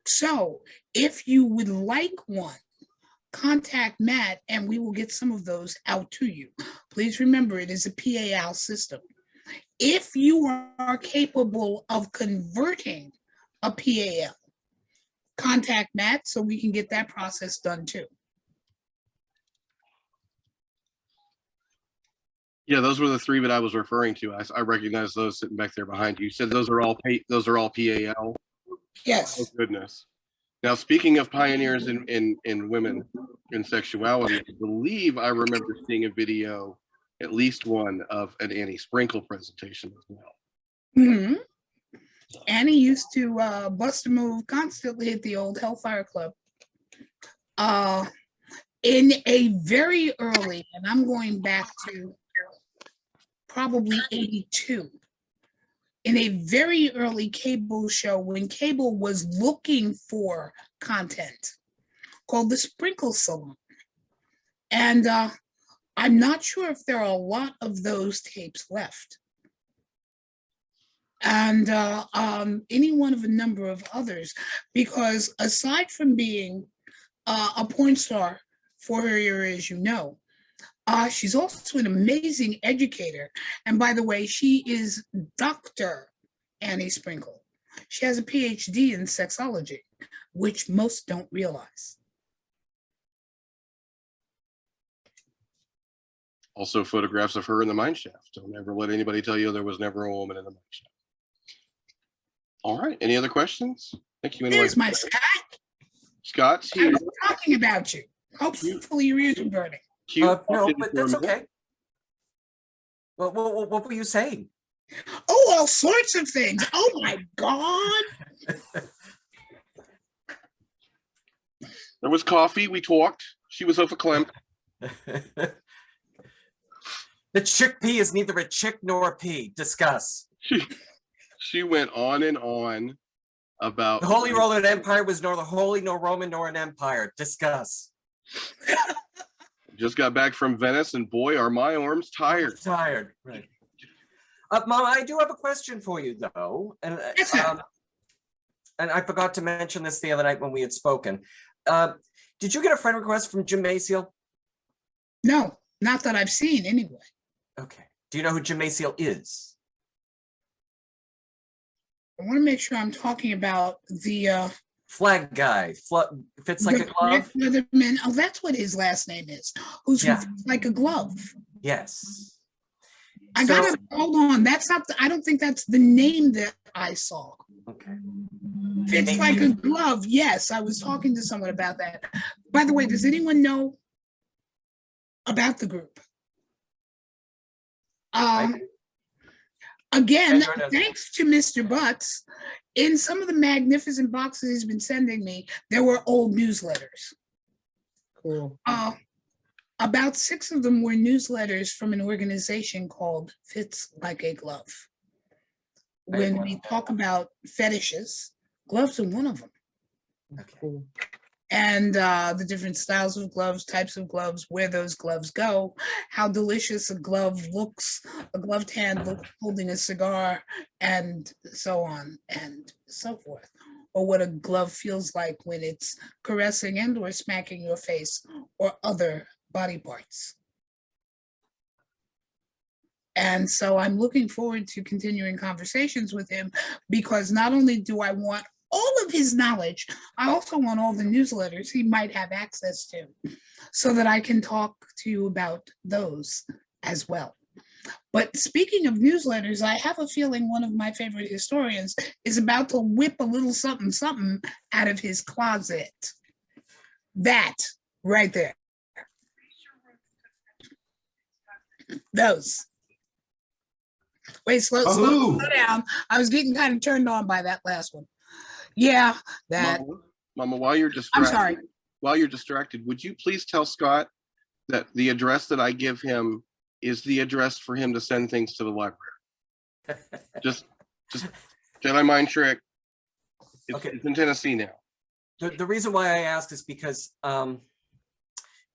So if you would like one, contact Matt and we will get some of those out to you. Please remember, it is a PAL system. If you are capable of converting a PAL, contact Matt so we can get that process done too. Yeah, those were the 3 that I was referring to. I recognize those sitting back there behind you. You said those are all PAL. Yes. Oh goodness. Now, speaking of pioneers in women in sexuality, I believe I remember seeing a video, at least one, of an Annie Sprinkle presentation as well. Mm-hmm. Annie used to bust a move constantly at the old Hellfire Club. In a very early, and I'm going back to probably 82, in a very early cable show when cable was looking for content called the Sprinkle Salon. And I'm not sure if there are a lot of those tapes left. And any one of a number of others, because aside from being a porn star for her era, as you know, she's also an amazing educator. And by the way, she is Dr. Annie Sprinkle. She has a PhD in sexology, which most don't realize. Also photographs of her in the mine shaft. Don't ever let anybody tell you there was never a woman in the mine shaft. All right, any other questions? Thank you. There's my Scott. Scott's I here. was talking about you. Hopefully your ears are burning. No, but that's okay. Well, what were you saying? Oh, all sorts of things. Oh my God. There was coffee. We talked. She was off a clamp. The chickpea is neither a chick nor a pea. Discuss. She went on and on about the Holy Roman Empire was nor the Holy, nor Roman, nor an empire. Discuss. Just got back from Venice, and boy, are my arms tired. Tired, right? Mom, I do have a question for you, though, and I forgot to mention this the other night when we had spoken. Did you get a friend request from Jim Maciel? No, not that I've seen anyway. Okay. Do you know who Jim Maciel is? I want to make sure I'm talking about the flag guy. Fits like a glove. Leatherman. Oh, that's what his last name is. Who's like a glove? Yes. I gotta hold on. That's not. I don't think that's the name that I saw. Okay. Fits Thank like you. a glove. Yes, I was talking to someone about that. By the way, does anyone know about the group? Again, thanks to Mr. Butts, in some of the magnificent boxes he's been sending me, there were old newsletters. Cool. About 6 of them were newsletters from an organization called Fits Like a Glove. When we talk about fetishes, gloves are one of them. Cool. And the different styles of gloves, types of gloves, where those gloves go, how delicious a glove looks, a gloved hand looks holding a cigar, and so on and so forth. Or what a glove feels like when it's caressing and or smacking your face or other body parts. And so I'm looking forward to continuing conversations with him, because not only do I want all of his knowledge, I also want all the newsletters he might have access to, so that I can talk to you about those as well. But speaking of newsletters, I have a feeling one of my favorite historians is about to whip a little something something out of his closet. That right there. Those. Wait, slow down. I was getting kind of turned on by that last one. Yeah, that. Mama, while you're distracted, I'm sorry. While you're distracted, would you please tell Scott that the address that I give him is the address for him to send things to the library? just Jedi mind trick. It's in Tennessee now. The reason why I asked is because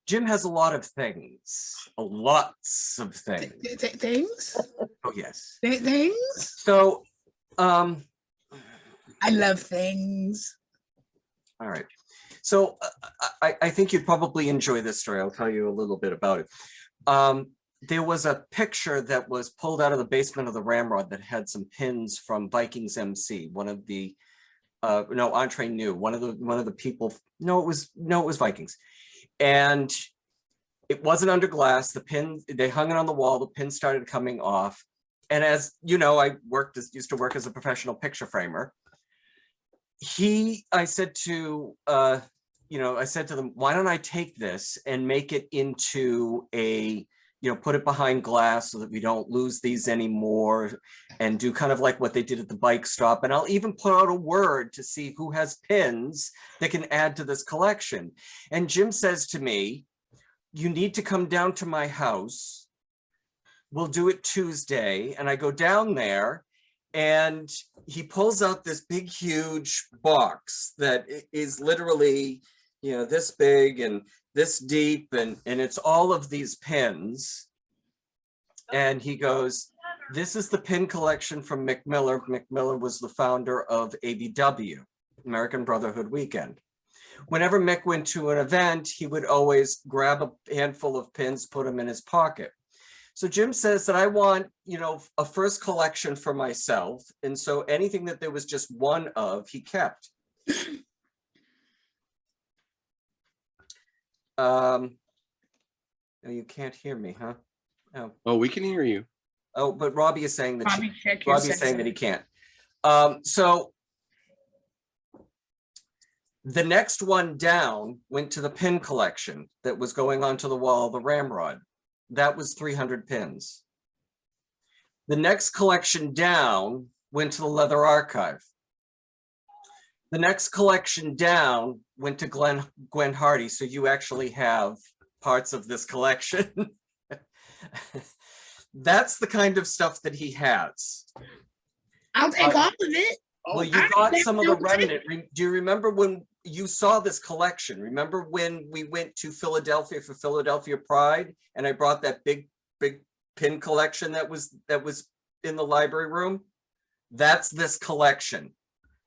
Jim has a lot of things, lots of things. Things? Oh, yes. Things? So, I love things. All right. So I think you'd probably enjoy this story. I'll tell you a little bit about it. There was a picture that was pulled out of the basement of the Ramrod that had some pins from Vikings MC, one of the Entree New, one of the people. No, it was Vikings. And it wasn't under glass. The pin, they hung it on the wall. The pin started coming off. And as you know, I used to work as a professional picture framer. I said to them, why don't I take this and make it into a, put it behind glass so that we don't lose these anymore, and do kind of like what they did at the bike stop. And I'll even put out a word to see who has pins that can add to this collection. And Jim says to me, you need to come down to my house. We'll do it Tuesday. And I go down there, and he pulls out this big, huge box that is literally, this big and this deep, and it's all of these pins. And he goes, this is the pin collection from Mick Miller. Mick Miller was the founder of ABW, American Brotherhood Weekend. Whenever Mick went to an event, he would always grab a handful of pins, put them in his pocket. So Jim says that I want, a first collection for myself. And so anything that there was just one of, he kept. Oh, you can't hear me, huh? Oh, we can hear you. Oh, but Robbie is saying that Robbie is saying that he can't. So the next one down went to the pin collection that was going onto the wall of the Ramrod. That was 300 pins. The next collection down went to the Leather Archive. The next collection down went to Gwen Hardy. So you actually have parts of this collection. That's the kind of stuff that he has. I'll take all of it. Well, you got some of the remnant. Do you remember when you saw this collection? Remember when we went to Philadelphia for Philadelphia Pride, and I brought that big pin collection that was in the library room? That's this collection.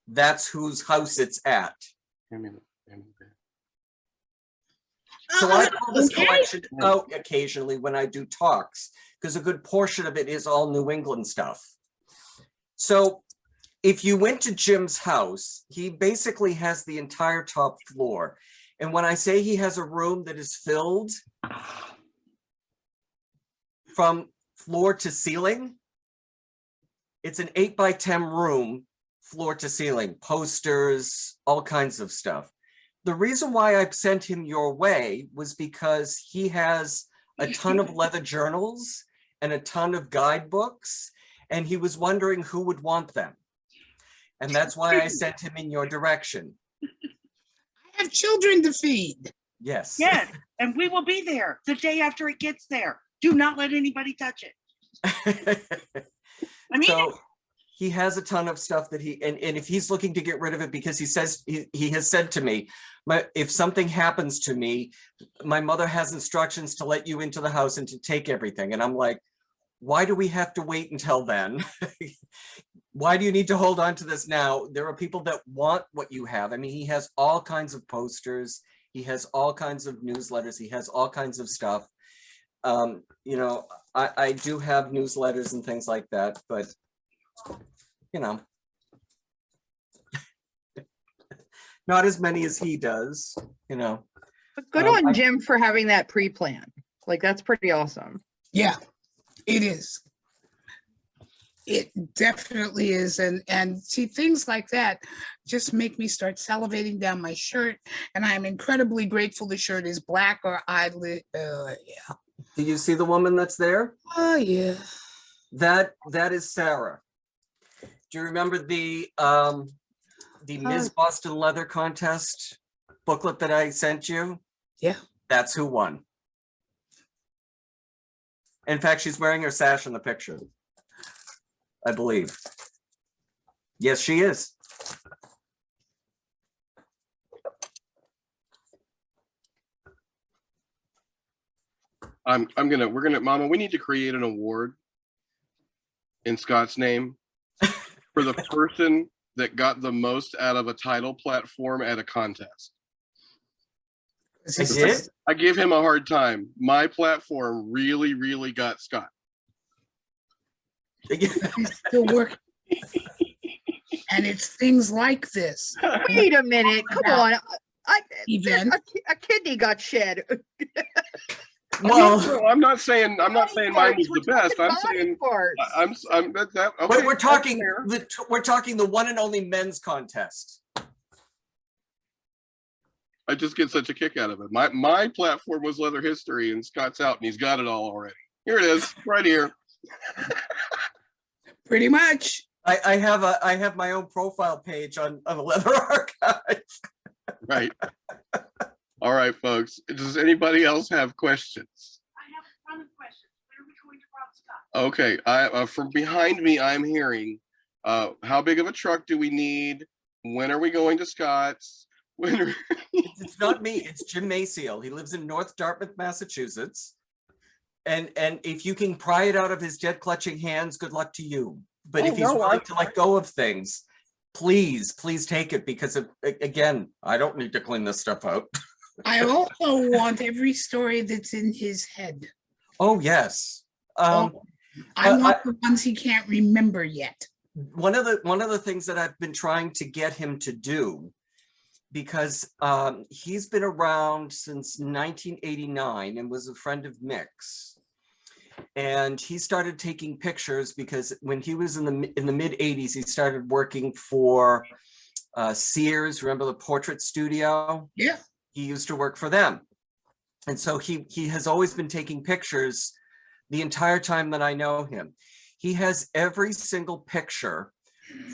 That's whose house it's at. So I pull this collection out occasionally when I do talks, because a good portion of it is all New England stuff. So if you went to Jim's house, he basically has the entire top floor. And when I say he has a room that is filled from floor to ceiling, it's an 8 by 10 room floor to ceiling, posters, all kinds of stuff. The reason why I sent him your way was because he has a ton of leather journals and a ton of guidebooks, and he was wondering who would want them. And that's why I sent him in your direction. I have children to feed. Yes. Yes, and we will be there the day after it gets there. Do not let anybody touch it. I mean, so he has a ton of stuff that and if he's looking to get rid of it, because he says he has said to me, if something happens to me, my mother has instructions to let you into the house and to take everything. And I'm like, why do we have to wait until then? Why do you need to hold on to this now? There are people that want what you have. I mean, he has all kinds of posters. He has all kinds of newsletters. He has all kinds of stuff. You know, I do have newsletters and things like that, but you know, not as many as he does, you know. But good on Jim for having that pre-plan. Like, that's pretty awesome. Yeah, it is. It definitely is. And see, things like that just make me start salivating down my shirt. And I'm incredibly grateful the shirt is black, or yeah. Do you see the woman that's there? Oh, yeah. That is Sarah. Do you remember the Ms. Boston Leather Contest booklet that I sent you? Yeah. That's who won. In fact, she's wearing her sash in the picture, I believe. Yes, she is. we're gonna, Mama, we need to create an award in Scott's name for the person that got the most out of a title platform at a contest. I did? I give him a hard time. My platform really, really got Scott. He's still working. And it's things like this. Wait a minute, come on. A kidney got shed. Well, I'm not saying mine was the best. I'm saying okay, we're talking the one and only men's contest. I just get such a kick out of it. My platform was leather history, and Scott's out, and he's got it all already. Here it is, right here. Pretty much. I have my own profile page on a leather archive. Right. All right, folks. Does anybody else have questions? I have a ton of questions. Where are we going to rob Scott? Okay. From behind me, I'm hearing, how big of a truck do we need? When are we going to Scott's? It's not me. It's Jim Maciel. He lives in North Dartmouth, Massachusetts. And if you can pry it out of his dead clutching hands, good luck to you. But if he's willing to let go of things, please take it, because again, I don't need to clean this stuff out. I also want every story that's in his head. Oh, yes. I want the ones he can't remember yet. One of the things that I've been trying to get him to do, because he's been around since 1989 and was a friend of Mick's. And he started taking pictures because when he was in the mid 80s, he started working for Sears. Remember the portrait studio? Yeah. He used to work for them. And so he has always been taking pictures the entire time that I know him. He has every single picture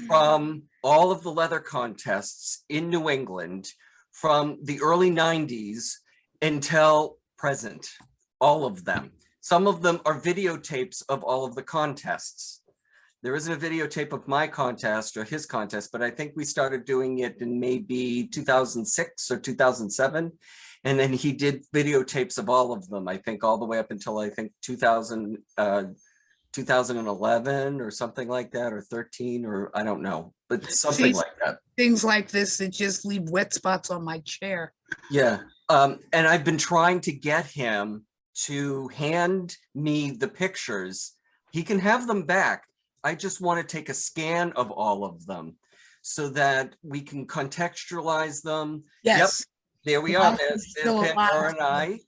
from all of the leather contests in New England from the early 90s until present, all of them. Some of them are videotapes of all of the contests. There isn't a videotape of my contest or his contest, but I think we started doing it in maybe 2006 or 2007. And then he did videotapes of all of them, I think all the way up until I think 2011 or something like that, or 13, or I don't know, but something like that. Things like this that just leave wet spots on my chair. Yeah, and I've been trying to get him to hand me the pictures. He can have them back. I just want to take a scan of all of them so that we can contextualize them. Yes. Yep. There we are. There's Pandora and I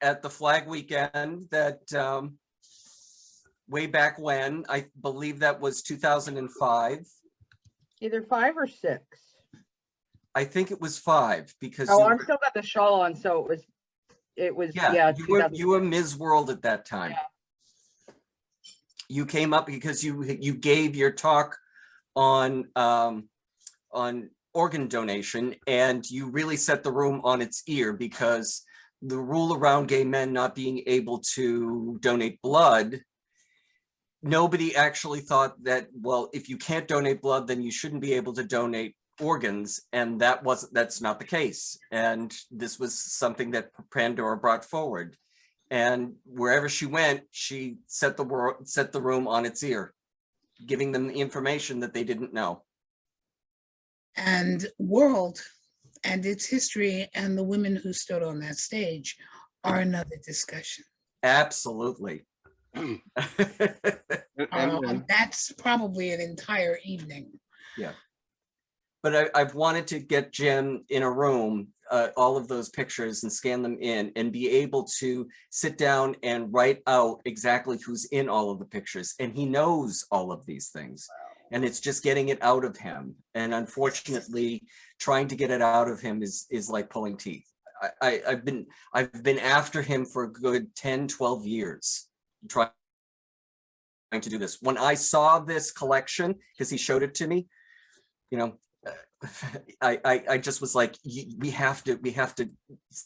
at the flag weekend that way back when. I believe that was 2005. Either 5 or 6. I think it was 5 because Oh, you I'm were- still got the shawl on, so it was yeah, yeah. you were Ms. World at that time. Yeah. You came up because you gave your talk on organ donation, and you really set the room on its ear because the rule around gay men not being able to donate blood, nobody actually thought that, well, if you can't donate blood, then you shouldn't be able to donate organs, and that's not the case. And this was something that Pandora brought forward, and wherever she went, she set the room on its ear, giving them the information that they didn't know. And world and its history and the women who stood on that stage are another discussion. Absolutely. That's probably an entire evening. Yeah. But I've wanted to get Jim in a room, all of those pictures, and scan them in and be able to sit down and write out exactly who's in all of the pictures. And he knows all of these things. And it's just getting it out of him. And unfortunately, trying to get it out of him is like pulling teeth. I've been after him for a good 10, 12 years, trying to do this. When I saw this collection, because he showed it to me, you know, I just was like, we have to,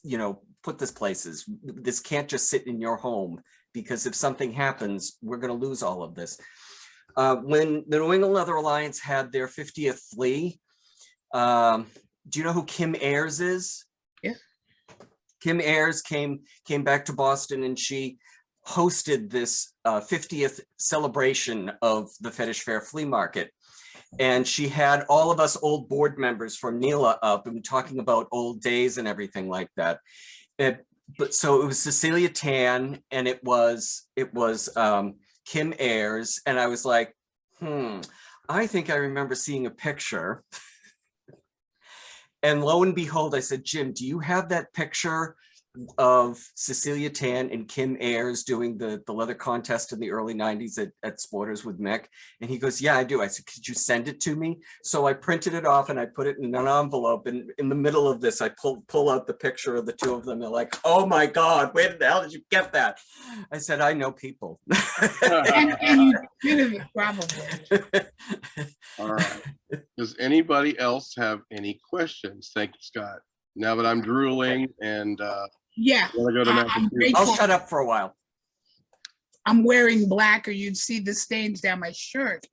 you know, put this places. This can't just sit in your home, because if something happens, we're going to lose all of this. When the New England Leather Alliance had their 50th flea, do you know who Kim Ayers is? Yeah. Kim Ayers came back to Boston, and she hosted this 50th celebration of the Fetish Fair Flea Market. And she had all of us old board members from NELA up and talking about old days and everything like that. But so it was Cecilia Tan, and it was Kim Ayers, and I was like, I think I remember seeing a picture. And lo and behold, I said, Jim, do you have that picture of Cecilia Tan and Kim Ayers doing the leather contest in the early 90s at Sporters with Mick? And he goes, yeah, I do. I said, could you send it to me? So I printed it off and I put it in an envelope. And in the middle of this, I pull out the picture of the two of them. They're like, oh my God, where the hell did you get that? I said, I know people. and you did it probably. All right. Does anybody else have any questions? Thank you, Scott. Now that I'm drooling and yeah, I'll shut up for a while. I'm wearing black, or you'd see the stains down my shirt.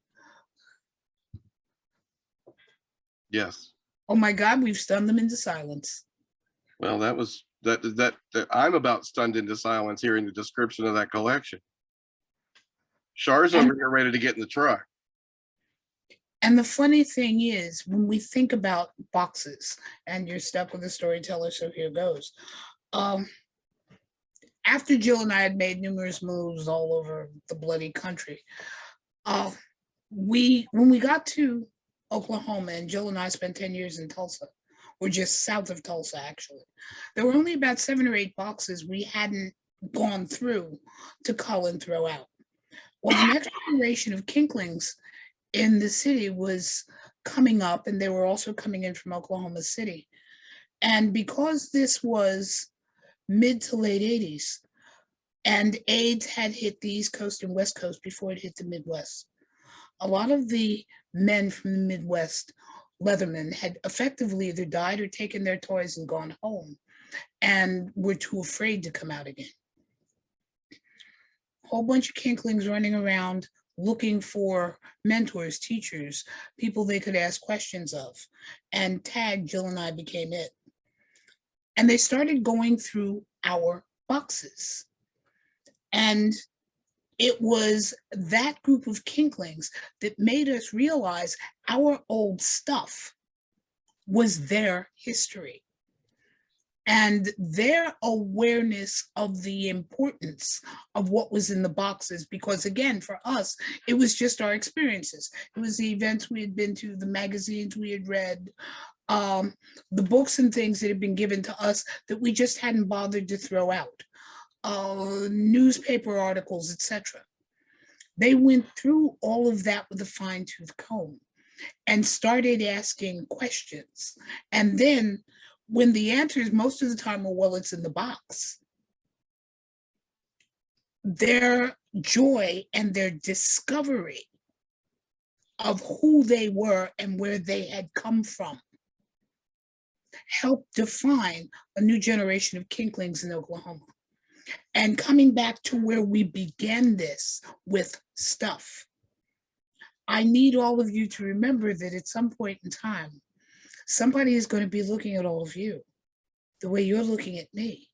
yes. Oh my God, we've stunned them into silence. Well, that I'm about stunned into silence hearing the description of that collection. Char's over here ready to get in the truck. And the funny thing is, when we think about boxes, and you're stuck with the storyteller, so here goes. After Jill and I had made numerous moves all over the bloody country, when we got to Oklahoma, and Jill and I spent 10 years in Tulsa, or just south of Tulsa, actually, there were only about 7 or 8 boxes we hadn't gone through to cull and throw out. Well, the next generation of kinklings in the city was coming up, and they were also coming in from Oklahoma City. And because this was mid to late 80s, and AIDS had hit the East Coast and West Coast before it hit the Midwest, a lot of the men from the Midwest, Leathermen, had effectively either died or taken their toys and gone home, and were too afraid to come out again. A whole bunch of kinklings running around looking for mentors, teachers, people they could ask questions of, and tag Jill and I became it. And they started going through our boxes. And it was that group of kinklings that made us realize our old stuff was their history. And their awareness of the importance of what was in the boxes, because again, for us, it was just our experiences. It was the events we had been to, the magazines we had read, the books and things that had been given to us that we just hadn't bothered to throw out, newspaper articles, etc. They went through all of that with a fine-tooth comb. and started asking questions. And then when the answers most of the time are, well, it's in the box, their joy and their discovery of who they were and where they had come from helped define a new generation of kinklings in Oklahoma. And coming back to where we began this with stuff, I need all of you to remember that at some point in time, somebody is going to be looking at all of you the way you're looking at me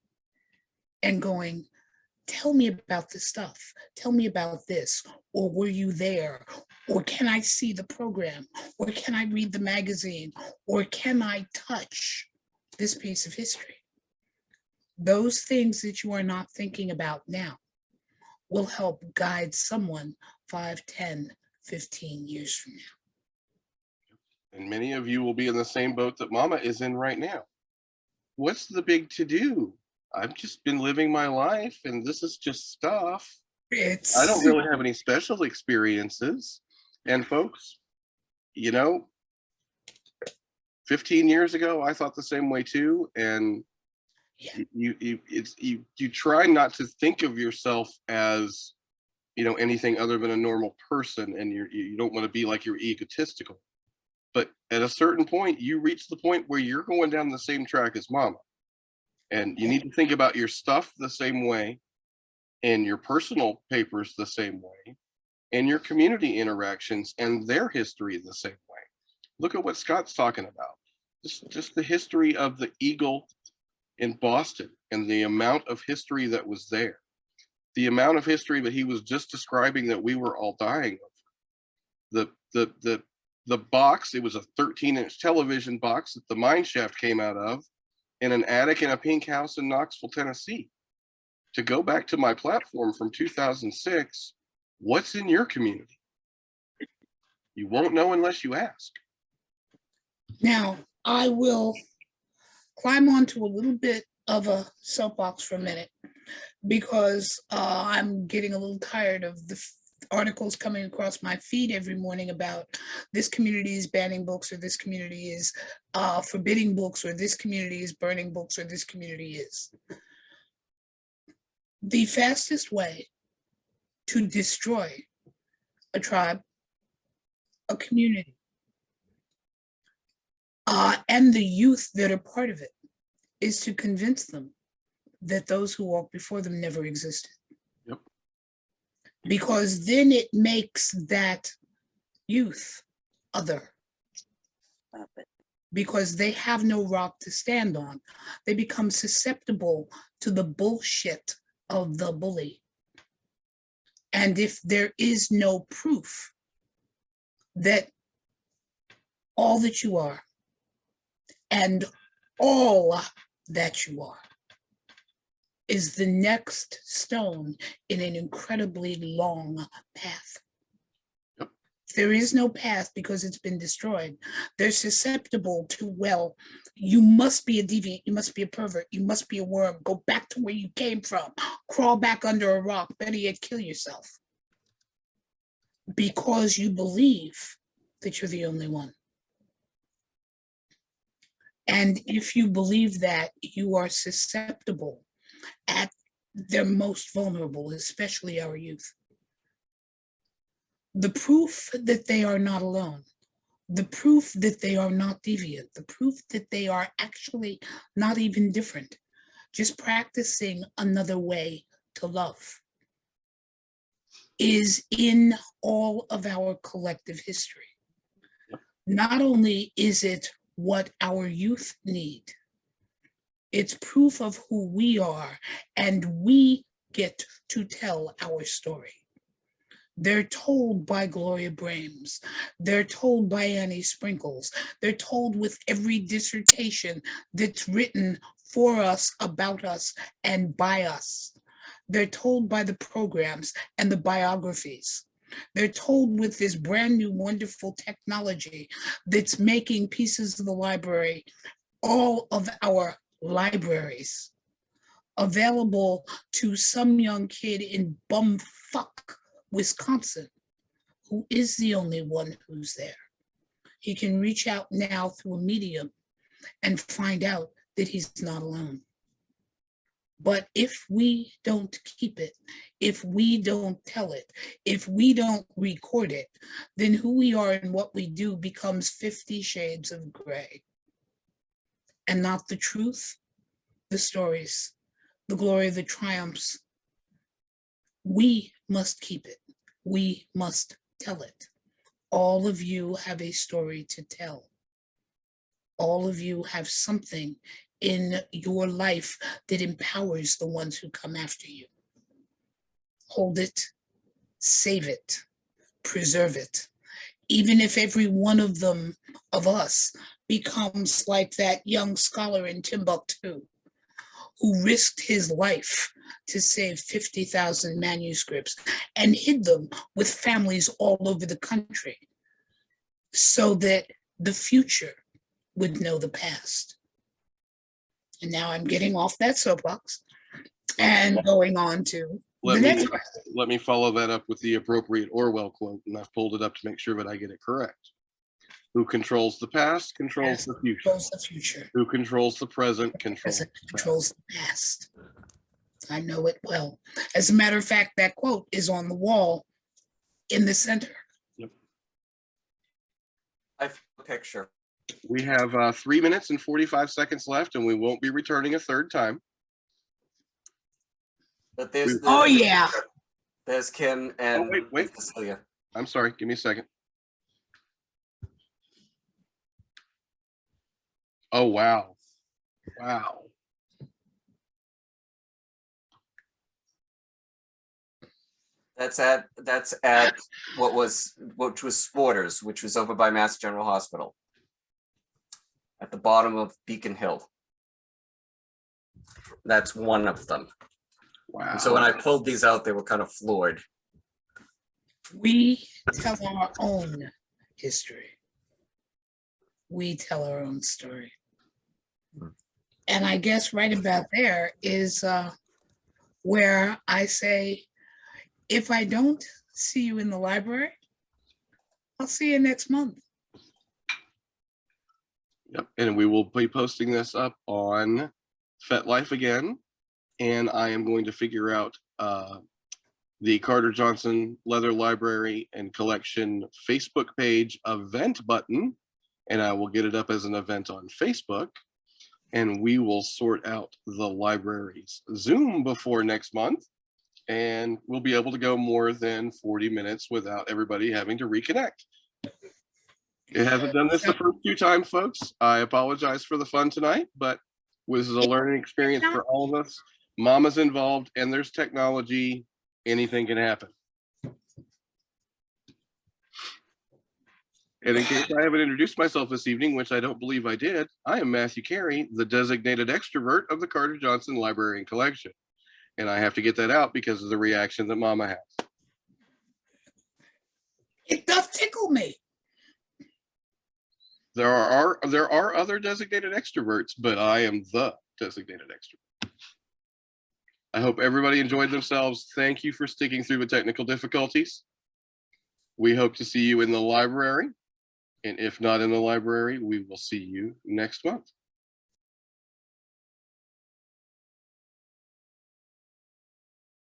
and going, tell me about this stuff. Tell me about this. Or were you there? Or can I see the program? Or can I read the magazine? Or can I touch this piece of history? Those things that you are not thinking about now will help guide someone 5, 10, 15 years from now. And many of you will be in the same boat that Mama is in right now. What's the big to do? I've just been living my life and this is just stuff. I don't really have any special experiences. And folks, you know, 15 years ago, I thought the same way too. And you try not to think of yourself as, you know, anything other than a normal person, and you don't want to be like you're egotistical. But at a certain point, you reach the point where you're going down the same track as Mama. And you need to think about your stuff the same way, and your personal papers the same way, and your community interactions and their history the same way. Look at what Scott's talking about. Just the history of the Eagle in Boston and the amount of history that was there. The amount of history that he was just describing that we were all dying over. The box, it was a 13-inch television box that the mine shaft came out of in an attic in a pink house in Knoxville, Tennessee. To go back to my platform from 2006, what's in your community? You won't know unless you ask. Now, I will climb onto a little bit of a soapbox for a minute, because I'm getting a little tired of the articles coming across my feed every morning about this community is banning books, or this community is forbidding books, or this community is burning books, or this community is. The fastest way to destroy a tribe, a community, and the youth that are part of it is to convince them that those who walked before them never existed. Yep. Because then it makes that youth other. Because they have no rock to stand on. They become susceptible to the bullshit of the bully. And if there is no proof that all that you are and all that you are is the next stone in an incredibly long path. Yep. If there is no path because it's been destroyed, they're susceptible to, well, you must be a deviant, you must be a pervert, you must be a worm, go back to where you came from, crawl back under a rock, better yet kill yourself. Because you believe that you're the only one. And if you believe that, you are susceptible at their most vulnerable, especially our youth. The proof that they are not alone, the proof that they are not deviant, the proof that they are actually not even different, just practicing another way to love, is in all of our collective history. Not only is it what our youth need, it's proof of who we are, and we get to tell our story. They're told by Gloria Brames. They're told by Annie Sprinkles. They're told with every dissertation that's written for us, about us, and by us. They're told by the programs and the biographies. They're told with this brand new wonderful technology that's making pieces of the library, all of our libraries, available to some young kid in bumfuck Wisconsin, who is the only one who's there. He can reach out now through a medium and find out that he's not alone. But if we don't keep it, if we don't tell it, if we don't record it, then who we are and what we do becomes 50 shades of gray. And not the truth, the stories, the glory, the triumphs. We must keep it. We must tell it. All of you have a story to tell. All of you have something in your life that empowers the ones who come after you. Hold it, save it, preserve it. Even if every one of them, of us, becomes like that young scholar in Timbuktu who risked his life to save 50,000 manuscripts and hid them with families all over the country so that the future would know the past. And now I'm getting off that soapbox and going on to the next one. Let me follow that up with the appropriate Orwell quote, and I've pulled it up to make sure that I get it correct. Who controls the past controls the future. Controls the future. Who controls the present controls the past. I know it well. As a matter of fact, that quote is on the wall in the center. Yep. I have a picture. We have 3 minutes and 45 seconds left, and we won't be returning a third time. But there's there's Kim and wait. Cecilia. I'm sorry, give me a second. Oh, wow. Wow. That's at which was Sporters, which was over by Mass General Hospital, at the bottom of Beacon Hill. That's one of them. Wow. And so when I pulled these out, they were kind of floored. We tell our own history. We tell our own story. And I guess right about there is where I say, if I don't see you in the library, I'll see you next month. Yep, and we will be posting this up on FetLife again, and I am going to figure out the Carter Johnson Leather Library and Collection Facebook page event button, and I will get it up as an event on Facebook, and we will sort out the library's Zoom before next month, and we'll be able to go more than 40 minutes without everybody having to reconnect. It hasn't done this the first few times, folks. I apologize for the fun tonight, but this is a learning experience for all of us. Mama's involved, and there's technology. Anything can happen. And in case I haven't introduced myself this evening, which I don't believe I did, I am Matthew Cary, the designated extrovert of the Carter Johnson Library and Collection. And I have to get that out because of the reaction that Mama has. It does tickle me. There are other designated extroverts, but I am the designated extrovert. I hope everybody enjoyed themselves. Thank you for sticking through the technical difficulties. We hope to see you in the library. And if not in the library, we will see you next month.